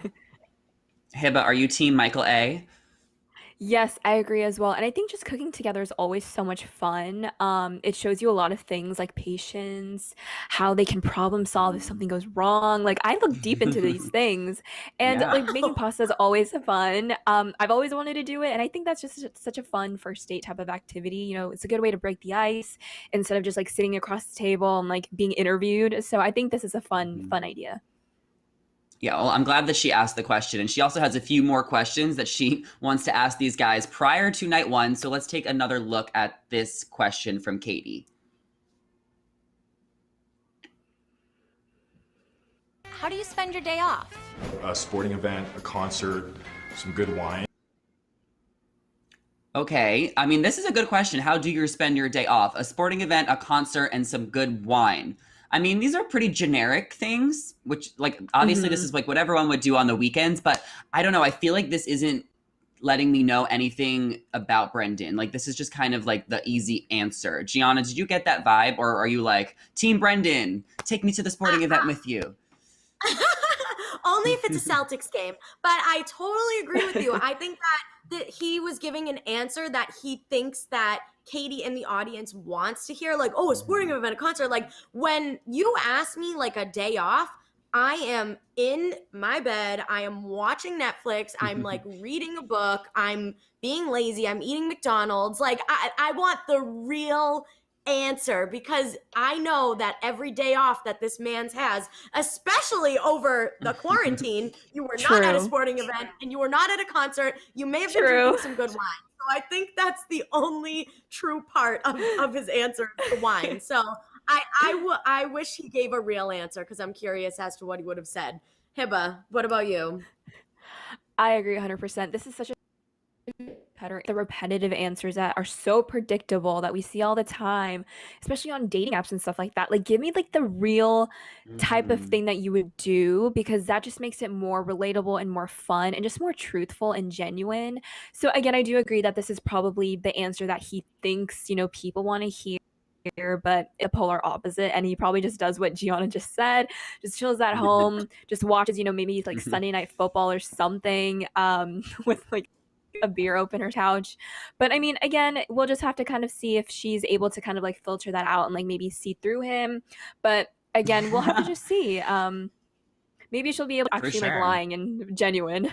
Hiba, are you team Michael A? Yes, I agree as well. And I think just cooking together is always so much fun. It shows you a lot of things like patience, how they can problem solve if something goes wrong. Like I look deep into these things, and like making pasta is always fun. I've always wanted to do it, and I think that's just such a fun first date type of activity. It's a good way to break the ice instead of just like sitting across the table and like being interviewed. So I think this is a fun idea. Yeah, well, I'm glad that she asked the question. And she also has a few more questions that she wants to ask these guys prior to night one. So let's take another look at this question from Katie. How do you spend your day off? A sporting event, a concert, some good wine. Okay, I mean, this is a good question. How do you spend your day off? A sporting event, a concert, and some good wine. I mean, these are pretty generic things, which, like, obviously this is like what everyone would do on the weekends, but I don't know. I feel like this isn't letting me know anything about Brendan. Like, this is just kind of like the easy answer. Gianna, did you get that vibe? Or are you like, Team Brendan, take me to the sporting event with you? Only if it's a Celtics game. But I totally agree with you. I think that he was giving an answer that he thinks that Katie in the audience wants to hear, like, oh, a sporting event, a concert. Like, when you ask me like a day off, I am in my bed. I am watching Netflix. I'm like reading a book. I'm being lazy. I'm eating McDonald's. Like, I want the real answer, because I know that every day off that this man's has, especially over the quarantine, you were not at a True. sporting event and you were not at a concert. You may have been True. drinking some good wine. So I think that's the only true part of his answer, the wine. So I wish he gave a real answer, because I'm curious as to what he would have said. Hiba, what about you? I agree 100%. This is such a the repetitive answers that are so predictable that we see all the time, especially on dating apps and stuff like that. Like, give me like the real type of thing that you would do, because that just makes it more relatable and more fun and just more truthful and genuine. So again, I do agree that this is probably the answer that he thinks, you know, people want to hear, but a polar opposite. And he probably just does what Gianna just said, just chills at home, just watches, you know, maybe like Sunday Night Football or something, with like a beer open her couch. But I mean, again, we'll just have to kind of see if she's able to kind of like filter that out and like maybe see through him. But again, we'll have to just see. Maybe she'll be able to actually like lying and genuine.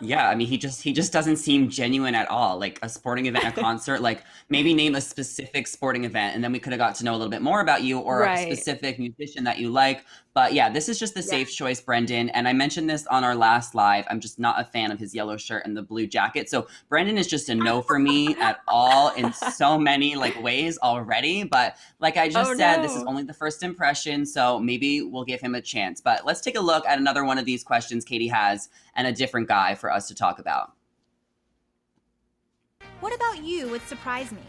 Yeah, I mean, he just doesn't seem genuine at all. Like a sporting event, a concert, like maybe name a specific sporting event, and then we could have got to know a little bit more about you, or a specific musician that you like. But yeah, this is just the safe choice, Brendan. And I mentioned this on our last live. I'm just not a fan of his yellow shirt and the blue jacket. So Brendan is just a no for me at all in so many like ways already. But like I just said, this is only the first impression. So maybe we'll give him a chance. But let's take a look at another one of these questions Katie has, and a different guy for us to talk about. What about you would surprise me?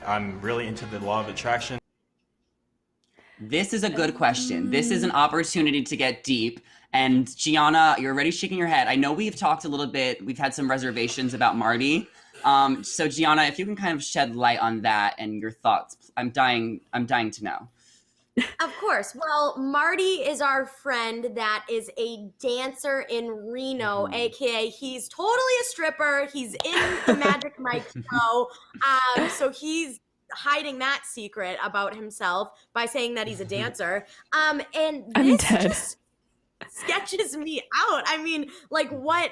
I'm really into the law of attraction. This is a good question. This is an opportunity to get deep. And Gianna, you're already shaking your head. I know we've talked a little bit. We've had some reservations about Marty. So Gianna, if you can kind of shed light on that and your thoughts, I'm dying to know. Of course. Well, Marty is our friend that is a dancer in Reno, aka he's totally a stripper. He's in the Magic Mike show. So he's hiding that secret about himself by saying that he's a dancer. And this just sketches me out. I mean, like what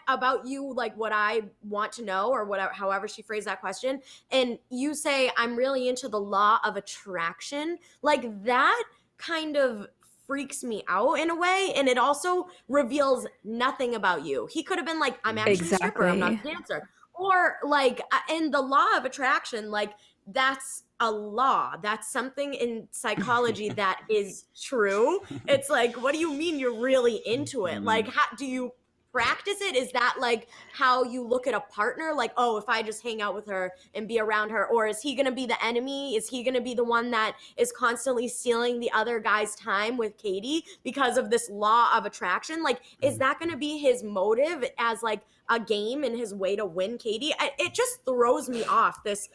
about you, like what I want to know, or whatever, however she phrased that question. And you say, I'm really into the law of attraction. Like that kind of freaks me out in a way. And it also reveals nothing about you. He could have been like, I'm actually a stripper, I'm not a dancer. Or like in the law of attraction, like that's a law. That's something in psychology that is true. It's like, what do you mean you're really into it? Like, how do you practice it? Is that like how you look at a partner? Like, oh, if I just hang out with her and be around her, or is he going to be the enemy? Is he going to be the one that is constantly stealing the other guy's time with Katie because of this law of attraction? Like, is that going to be his motive as like a game and his way to win Katie? It just throws me off, this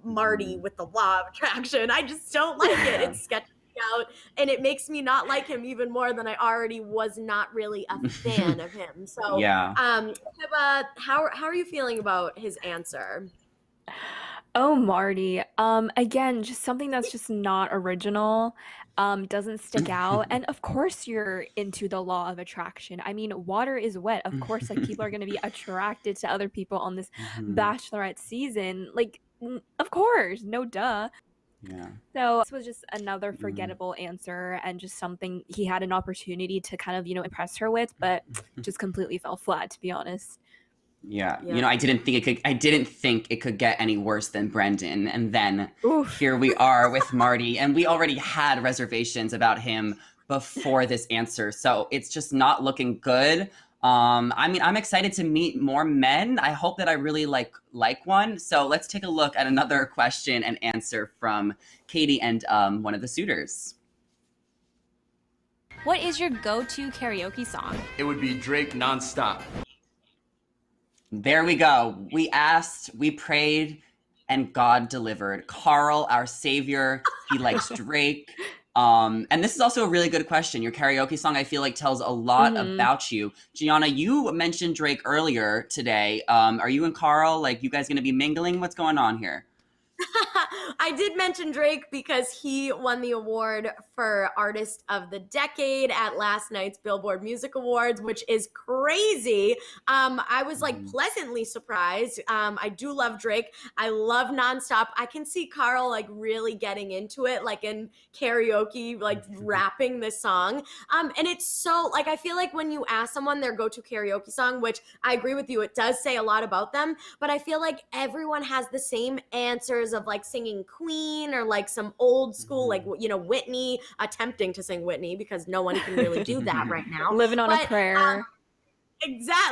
Marty with the law of attraction. I just don't like it. It sketches me out, and it makes me not like him even more than I already was not really a fan of him. So Hiba, how are you feeling about his answer? Oh, Marty. Again, just something that's just not original, doesn't stick out. And of course you're into the law of attraction. I mean, water is wet. Of course, like people are going to be attracted to other people on this Bachelorette season. Like, of course, no duh. Yeah. So this was just another forgettable answer, and just something he had an opportunity to kind of, you know, impress her with, but just completely fell flat, to be honest. Yeah. You know, I didn't think it could get any worse than Brendan. And then here we are with Marty, and we already had reservations about him before this answer. So it's just not looking good. I mean, I'm excited to meet more men. I hope that I really like one. So let's take a look at another question and answer from Katie and one of the suitors. What is your go-to karaoke song? It would be Drake Nonstop. There we go. We asked, we prayed, and God delivered. Carl, our savior, he likes Drake. And this is also a really good question. Your karaoke song, I feel like, tells a lot about you. Gianna, you mentioned Drake earlier today. Are you and Carl, like, you guys gonna be mingling? What's going on here? I did mention Drake because he won the award for Artist of the Decade at last night's Billboard Music Awards, which is crazy. I was like pleasantly surprised. I do love Drake. I love Nonstop. I can see Carl like really getting into it, like in karaoke, like rapping this song. And it's so like, I feel like when you ask someone their go-to karaoke song, which I agree with you, it does say a lot about them, but I feel like everyone has the same answers of like singing Queen or like some old school, like, you know, Whitney, attempting to sing Whitney because no one can really do that right now. Living on a prayer.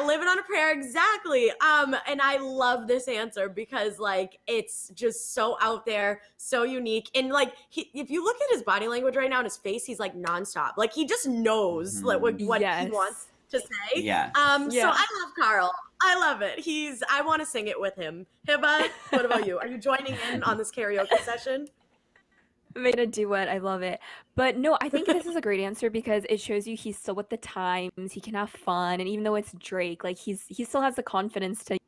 Living on a prayer, exactly. And I love this answer because like it's just so out there, so unique, and like if you look at his body language right now in his face, he's like nonstop. Like he just knows like what he wants to say. Yeah. So I love Carl. I love it. I want to sing it with him. Hiba, what about you? Are you joining in on this karaoke session? Made a duet. I love it. But no, I think this is a great answer because it shows you he's still with the times. He can have fun, and even though it's Drake, like he still has the confidence to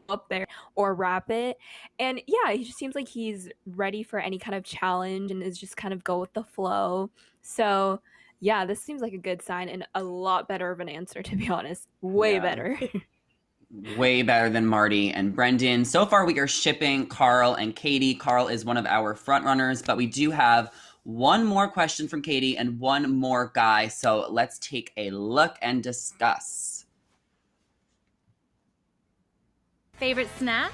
up there or rap it. And yeah, he just seems like he's ready for any kind of challenge and is just kind of go with the flow. So yeah, this seems like a good sign and a lot better of an answer, to be honest. Way better. Way better than Marty and Brendan. So far, we are shipping Carl and Katie. Carl is one of our front runners, but we do have one more question from Katie and one more guy. So let's take a look and discuss. Favorite snack?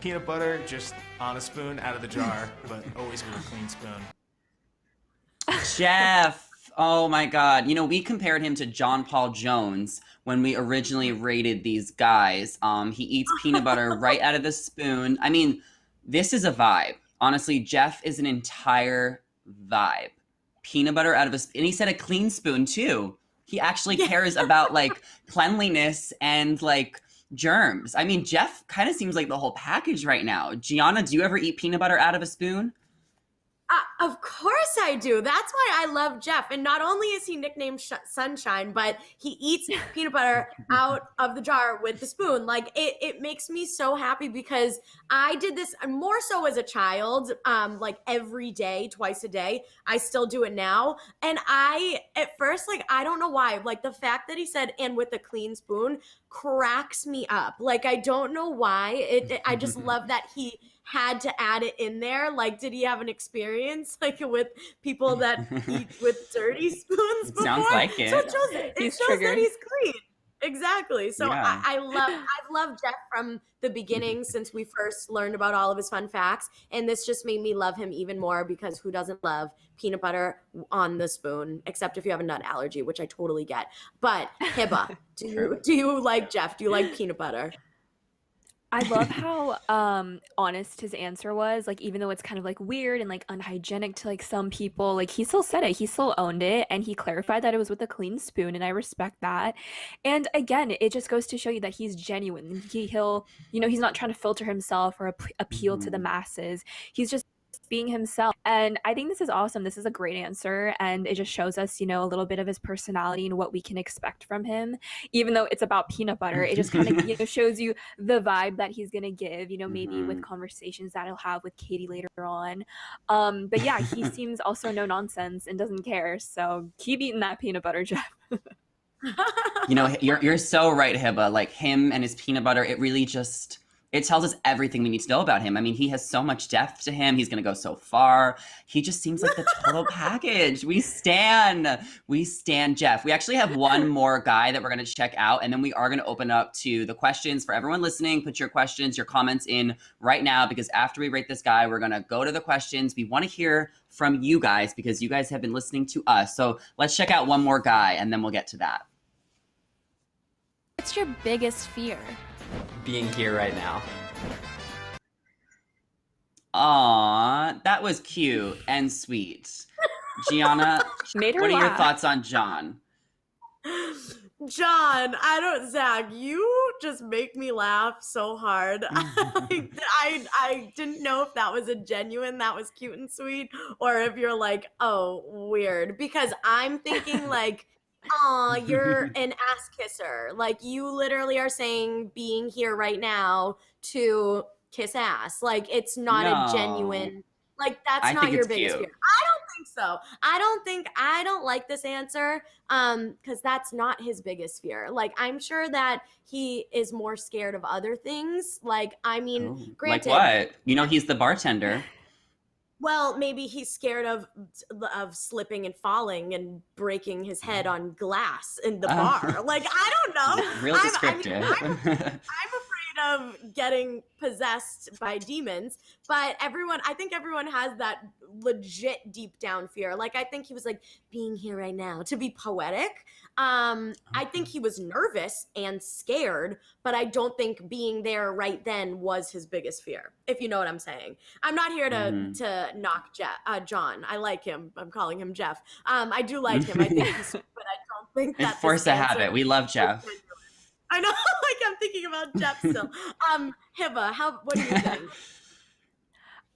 Peanut butter, just on a spoon, out of the jar, but always with a clean spoon. Jeff. Oh my God. You know, we compared him to John Paul Jones when we originally rated these guys. He eats peanut butter right out of the spoon. I mean, this is a vibe. Honestly, Jeff is an entire vibe. Peanut butter out of a spoon. And he said a clean spoon too. He actually cares about like cleanliness and like germs. I mean, Jeff kind of seems like the whole package right now. Gianna, do you ever eat peanut butter out of a spoon? Of course I do. That's why I love Jeff. And not only is he nicknamed Sunshine, but he eats peanut butter out of the jar with the spoon. Like it makes me so happy because I did this more so as a child, like every day, twice a day. I still do it now. And at first, like, I don't know why, like the fact that he said, and with a clean spoon cracks me up. Like, I don't know why. I just love that he had to add it in there. Like, did he have an experience like with people that eat with dirty spoons before? Sounds like it. So it shows that he's clean. Exactly. So Yeah. I've loved Jeff from the beginning since we first learned about all of his fun facts. And this just made me love him even more because who doesn't love peanut butter on the spoon, except if you have a nut allergy, which I totally get. But Hiba, do you like Jeff? Do you like peanut butter? I love how honest his answer was. Like, even though it's kind of like weird and like unhygienic to like some people, like he still said it. He still owned it, and he clarified that it was with a clean spoon, and I respect that. And again, it just goes to show you that he's genuine. He'll, you know, he's not trying to filter himself or appeal to the masses. He's just being himself. And I think this is awesome. This is a great answer, and it just shows us, you know, a little bit of his personality and what we can expect from him. Even though it's about peanut butter, it just kind of, you know, shows you the vibe that he's gonna give, you know, maybe with conversations that he'll have with Katie later on. But yeah, he seems also no nonsense and doesn't care. So keep eating that peanut butter, Jeff. You know, you're so right, Hiba. Like, him and his peanut butter, it really just, it tells us everything we need to know about him. I mean, he has so much depth to him. He's going to go so far. He just seems like the total package. We stan Jeff. We actually have one more guy that we're going to check out, and then we are going to open up to the questions for everyone listening. Put your questions, your comments in right now, because after we rate this guy, we're going to go to the questions. We want to hear from you guys because you guys have been listening to us. So let's check out one more guy, and then we'll get to that. What's your biggest fear? Being here right now. Aw, that was cute and sweet. Gianna, Made her what are your laugh. thoughts on John? Zach, you just make me laugh so hard. I didn't know if that was a genuine, that was cute and sweet, or if you're like, oh, weird. Because I'm thinking like, aw, you're an ass kisser. Like, you literally are saying being here right now to kiss ass. Like, it's not a genuine, like, that's I not think your it's biggest cute. fear. I don't think so. I don't like this answer, because that's not his biggest fear. Like, I'm sure that he is more scared of other things. Like, I mean, Ooh, like granted, what? You know, he's the bartender. well, maybe he's scared of slipping and falling and breaking his head on glass in the bar. Like, I don't know. Real descriptive. I'm afraid of getting possessed by demons, but I think everyone has that legit deep down fear. Like, I think he was like, being here right now, to be poetic. I think he was nervous and scared, but I don't think being there right then was his biggest fear, if you know what I'm saying. I'm not here to knock John. I like him. I'm calling him Jeff. I do like him. I think he's sweet, but I don't think It's that force of habit. We love Jeff. I know, like, I'm thinking about Jeff still. Hiba, what do you think?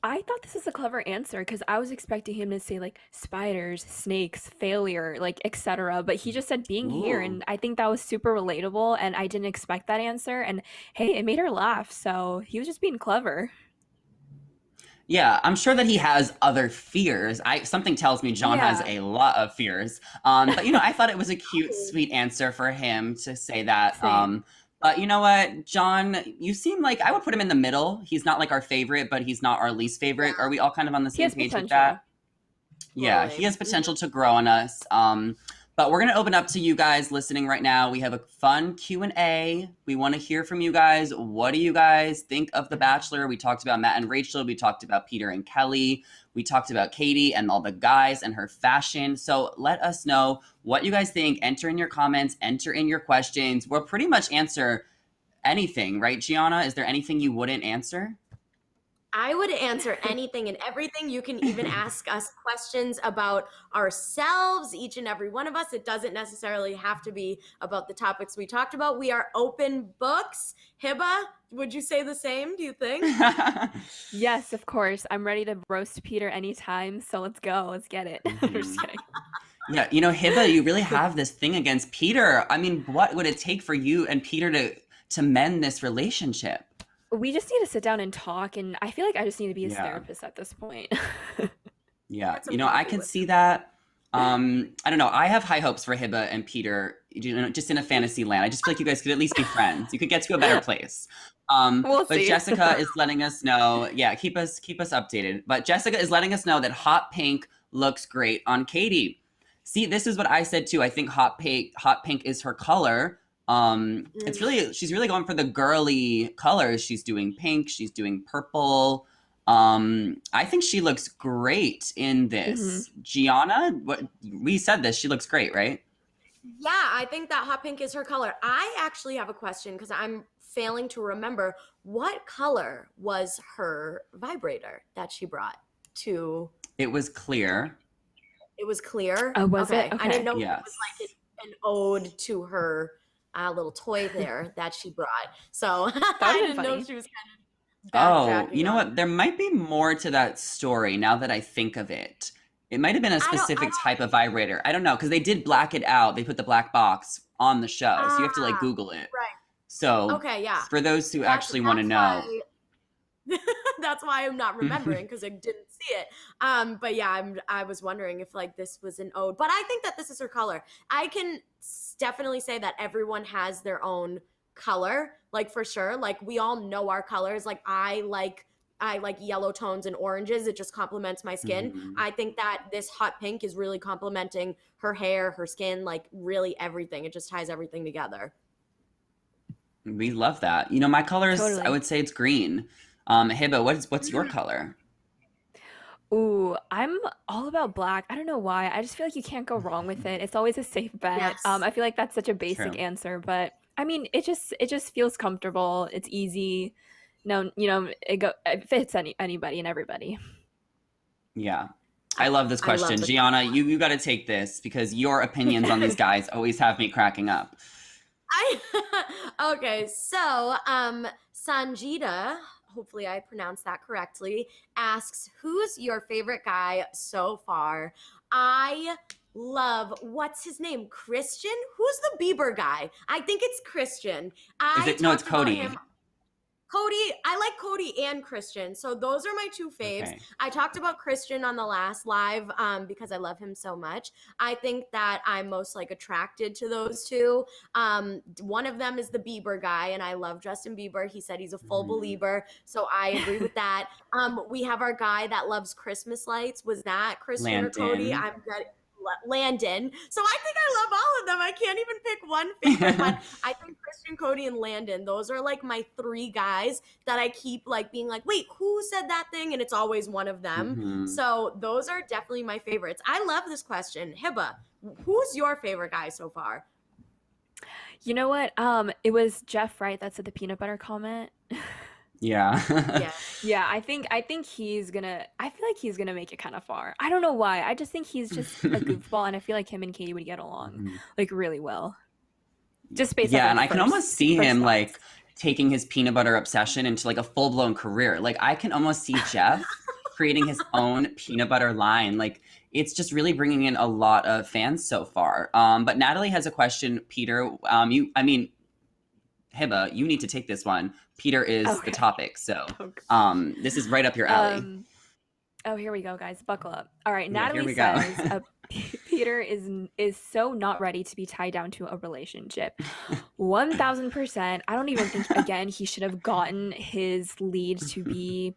I thought this was a clever answer because I was expecting him to say like spiders, snakes, failure, like etc. But he just said being here, and I think that was super relatable. And I didn't expect that answer. And hey, it made her laugh, so he was just being clever. Yeah, I'm sure that he has other fears. Something tells me John has a lot of fears. But you know, I thought it was a cute, sweet answer for him to say that. Same. But you know what, John, you seem like I would put him in the middle. He's not like our favorite, but he's not our least favorite. Are we all kind of on the same page with that? Yeah, he has potential to grow on us. But we're going to open up to you guys listening right now. We have a fun Q&A. We want to hear from you guys. What do you guys think of The Bachelor? We talked about Matt and Rachael. We talked about Peter and Kelley. We talked about Katie and all the guys and her fashion. So let us know what you guys think. Enter in your comments. Enter in your questions. We'll pretty much answer anything, right, Gianna? Is there anything you wouldn't answer? I would answer anything and everything. You can even ask us questions about ourselves, each and every one of us. It doesn't necessarily have to be about the topics we talked about. We are open books. Hiba, would you say the same, do you think? Yes, of course. I'm ready to roast Peter anytime, so let's go. Let's get it. I'm just kidding. Yeah, you know, Hiba, you really have this thing against Peter. I mean, what would it take for you and Peter to mend this relationship? We just need to sit down and talk, and I feel like I just need to be his therapist at this point. Yeah, you know, I can see that. I don't know. I have high hopes for Hiba and Peter, you know, just in a fantasy land. I just feel like you guys could at least be friends. You could get to a better place. We'll but see. Jessica is letting us know. Yeah, keep us updated. But Jessica is letting us know that hot pink looks great on Katie. See, this is what I said too. I think hot pink is her color. She's really going for the girly colors. She's doing pink, she's doing purple. I think she looks great in this. Gianna, what we said this, she looks great, right? Yeah, I think that hot pink is her color. I actually have a question because I'm failing to remember what color was her vibrator that she brought to. It was clear. It was clear. Oh, was it? Okay. I didn't know if it was like an ode to her little toy there that she brought. So I didn't know she was kind of backtracking. Oh, you know what? There might be more to that story now that I think of it. It might have been a specific type of vibrator. I don't know, because they did black it out. They put the black box on the show, so you have to like Google it. Right. So for those who actually want to know. That's why I'm not remembering, because I didn't see it. But yeah, I was wondering if like this was an ode. But I think that this is her color. I can definitely say that everyone has their own color, like for sure. Like we all know our colors. Like I like yellow tones and oranges. It just complements my skin. I think that this hot pink is really complementing her hair, her skin, like really everything. It just ties everything together. We love that. You know, my colors, I would say it's green. Hiba, what's your color? Ooh, I'm all about black. I don't know why. I just feel like you can't go wrong with it. It's always a safe bet. Yes. I feel like that's such a basic answer, but I mean, it just feels comfortable. It's easy. No, you know, it fits anybody and everybody. Yeah. I love this question. Gianna, you got to take this because your opinions on these guys always have me cracking up. Okay, so Sanjita, hopefully I pronounced that correctly, asks, who's your favorite guy so far? I love, what's his name? Christian? Who's the Bieber guy? I think it's Christian. No, it's Cody. I like Cody and Christian. So those are my two faves. Okay. I talked about Christian on the last live because I love him so much. I think that I'm most like attracted to those two. One of them is the Bieber guy, and I love Justin Bieber. He said he's a full believer, so I agree with that. We have our guy that loves Christmas lights. Was that Christian or Cody? Landon. Landon. So I think I love all of them. I can't even pick one favorite, but I think Christian, Cody, and Landon, those are like my three guys that I keep like being like, wait, who said that thing? And it's always one of them. So those are definitely my favorites. I love this question. Hiba, who's your favorite guy so far? You know what? It was Jeff, right? That said the peanut butter comment. Yeah. Yeah, I think he's gonna. I feel like he's gonna make it kind of far. I don't know why. I just think he's just a goofball, and I feel like him and Katie would get along like really well. Just based. Yeah, on and I can almost see him like taking his peanut butter obsession into like a full blown career. Like I can almost see Jeff creating his own peanut butter line. Like it's just really bringing in a lot of fans so far. But Natalie has a question, Peter. Hiba, you need to take this one. Peter is the topic, so this is right up your alley. Here we go, guys. Buckle up. All right, Yeah, Natalie says Peter is so not ready to be tied down to a relationship. 1000%. I don't even think again he should have gotten his lead to be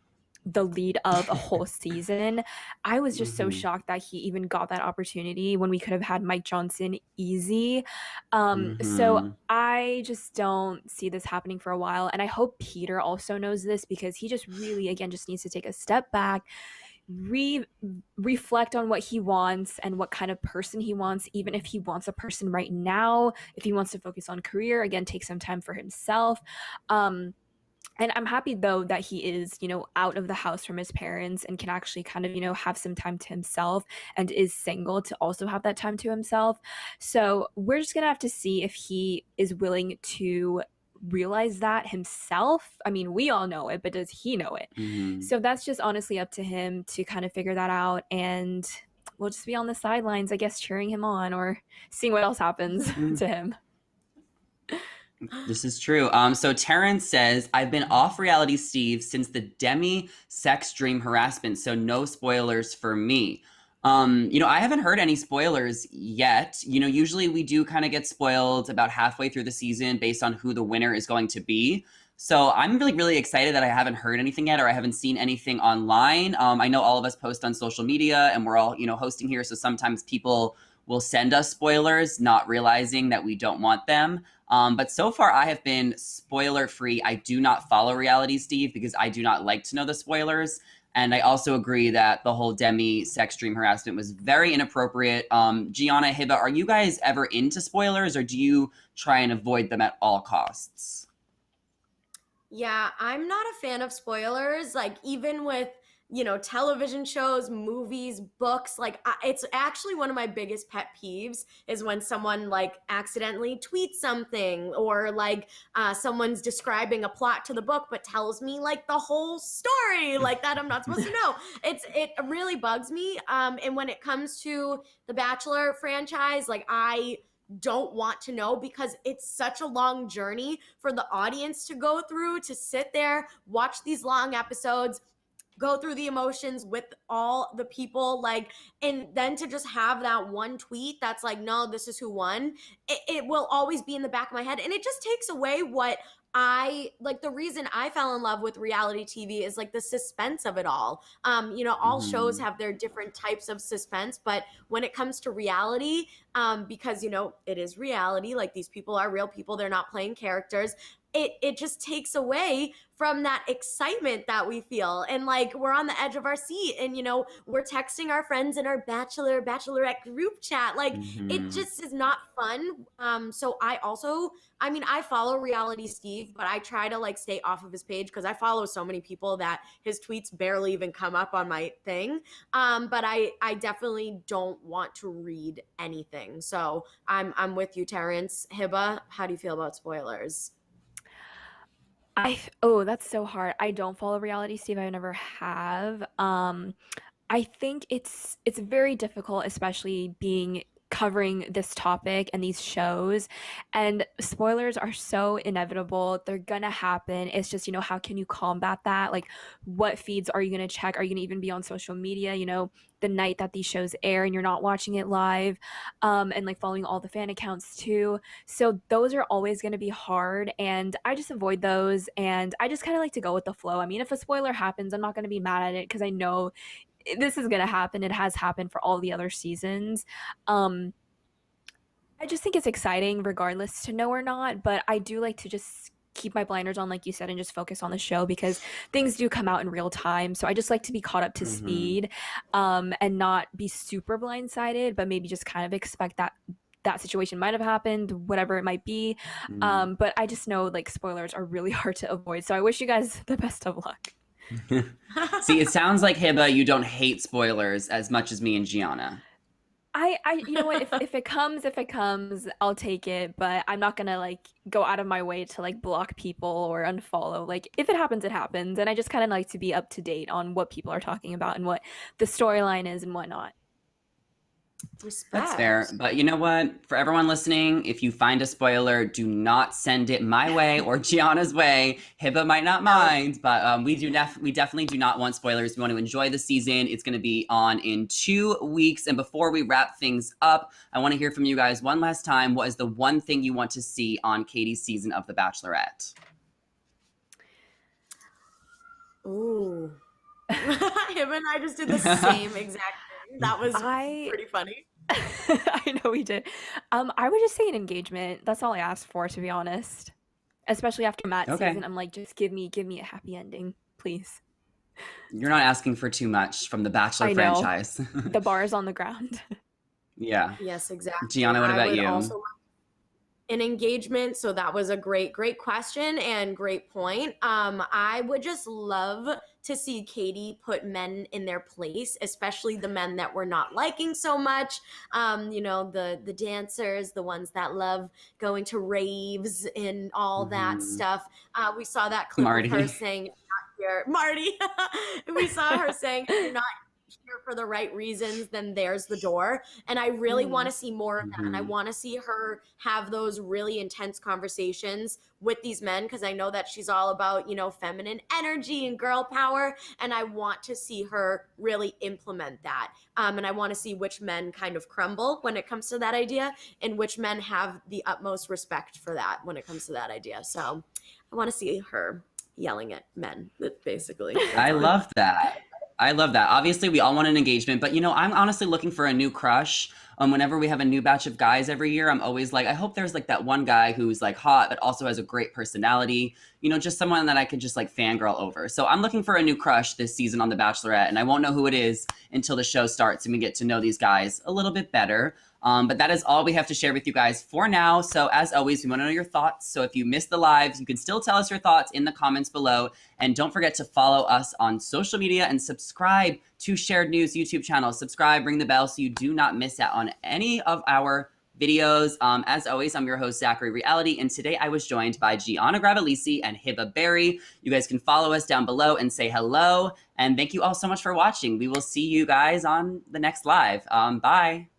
the lead of a whole season. I was just so shocked that he even got that opportunity when we could have had Mike Johnson easy. So I just don't see this happening for a while. And I hope Peter also knows this because he just really, again, just needs to take a step back, reflect on what he wants and what kind of person he wants, even if he wants a person right now, if he wants to focus on career, again, take some time for himself. And I'm happy, though, that he is, out of the house from his parents and can actually kind of, have some time to himself and is single to also have that time to himself. So we're just going to have to see if he is willing to realize that himself. I mean, we all know it, but does he know it? So that's just honestly up to him to kind of figure that out. And we'll just be on the sidelines, I guess, cheering him on or seeing what else happens to him. This is true. So Terrence says, I've been off Reality Steve since the Demi sex dream harassment, so no spoilers for me. I haven't heard any spoilers yet. Usually we do kind of get spoiled about halfway through the season based on who the winner is going to be. So I'm really, really excited that I haven't heard anything yet or I haven't seen anything online. I know all of us post on social media and we're all, hosting here. So sometimes people will send us spoilers, not realizing that we don't want them. But so far, I have been spoiler-free. I do not follow Reality Steve because I do not like to know the spoilers. And I also agree that the whole Demi sex dream harassment was very inappropriate. Gianna, Hiba, are you guys ever into spoilers or do you try and avoid them at all costs? Yeah, I'm not a fan of spoilers. Like even with television shows, movies, books, like it's actually one of my biggest pet peeves is when someone like accidentally tweets something or like someone's describing a plot to the book but tells me like the whole story like that I'm not supposed to know. It really bugs me. And when it comes to the Bachelor franchise, like I don't want to know because it's such a long journey for the audience to go through, to sit there, watch these long episodes, go through the emotions with all the people, like, and then to just have that one tweet that's like, no, this is who won. It will always be in the back of my head. And it just takes away what I like. The reason I fell in love with reality TV is like the suspense of it all. All shows have their different types of suspense, but when it comes to reality, because, it is reality, like these people are real people, they're not playing characters. It just takes away from that excitement that we feel. And like, we're on the edge of our seat and, we're texting our friends in our Bachelorette group chat. Like it just is not fun. So I follow Reality Steve, but I try to like stay off of his page because I follow so many people that his tweets barely even come up on my thing. But I definitely don't want to read anything. So I'm with you, Terrence. Hiba, how do you feel about spoilers? That's so hard. I don't follow Reality Steve. I never have. I think it's very difficult, especially being covering this topic and these shows, and spoilers are so inevitable. They're gonna happen. It's just, how can you combat that? Like, what feeds are you gonna check? Are you gonna even be on social media, the night that these shows air and you're not watching it live, and like following all the fan accounts too? So those are always gonna be hard, and I just avoid those, and I just kind of like to go with the flow. I mean, if a spoiler happens, I'm not gonna be mad at it because I know this is going to happen. It has happened for all the other seasons. I just think it's exciting regardless to know or not, but I do like to just keep my blinders on, like you said, and just focus on the show because things do come out in real time. So I just like to be caught up to speed, and not be super blindsided, but maybe just kind of expect that situation might have happened, whatever it might be. But I just know like spoilers are really hard to avoid. So I wish you guys the best of luck. See, it sounds like, Hiba, you don't hate spoilers as much as me and Gianna. I you know what, if it comes, I'll take it, but I'm not gonna like go out of my way to like block people or unfollow. Like, if it happens, it happens, and I just kind of like to be up to date on what people are talking about and what the storyline is and whatnot. Respect. That's fair. But you know what? For everyone listening, if you find a spoiler, do not send it my way or Gianna's way. Hiba might not mind, but we definitely do not want spoilers. We want to enjoy the season. It's going to be on in 2 weeks. And before we wrap things up, I want to hear from you guys one last time. What is the one thing you want to see on Katie's season of The Bachelorette? Ooh. Him and I just did the same exact thing. That was pretty funny. I know we did. I would just say an engagement. That's all I asked for, to be honest. Especially after Matt's season, I'm like, just give me a happy ending, please. You're not asking for too much from the Bachelor franchise. The bar is on the ground. Yeah. Yes, exactly. Gianna, what about you? Also an engagement. So that was a great question and great point. I would just love to see Katie put men in their place, especially the men that we're not liking so much. The dancers, the ones that love going to raves and all that stuff. We saw that clip of her saying, "Not here, Marty." We saw her saying, "If you're not here for the right reasons, then there's the door." And I really want to see more of that. And I want to see her have those really intense conversations with these men, because I know that she's all about, feminine energy and girl power. And I want to see her really implement that. And I want to see which men kind of crumble when it comes to that idea and which men have the utmost respect for that when it comes to that idea. So I want to see her yelling at men, basically. I love that. Obviously, we all want an engagement, but I'm honestly looking for a new crush. Whenever we have a new batch of guys every year, I'm always like, I hope there's like that one guy who's like hot, but also has a great personality. Just someone that I could just like fangirl over. So I'm looking for a new crush this season on The Bachelorette, and I won't know who it is until the show starts and we get to know these guys a little bit better. But that is all we have to share with you guys for now. So as always, we want to know your thoughts. So if you missed the lives, you can still tell us your thoughts in the comments below. And don't forget to follow us on social media and subscribe to Shared News YouTube channel. Subscribe, ring the bell so you do not miss out on any of our videos. As always, I'm your host, Zachary Reality. And today I was joined by Gianna Gravalisi and Hiba Berry. You guys can follow us down below and say hello. And thank you all so much for watching. We will see you guys on the next live. Bye.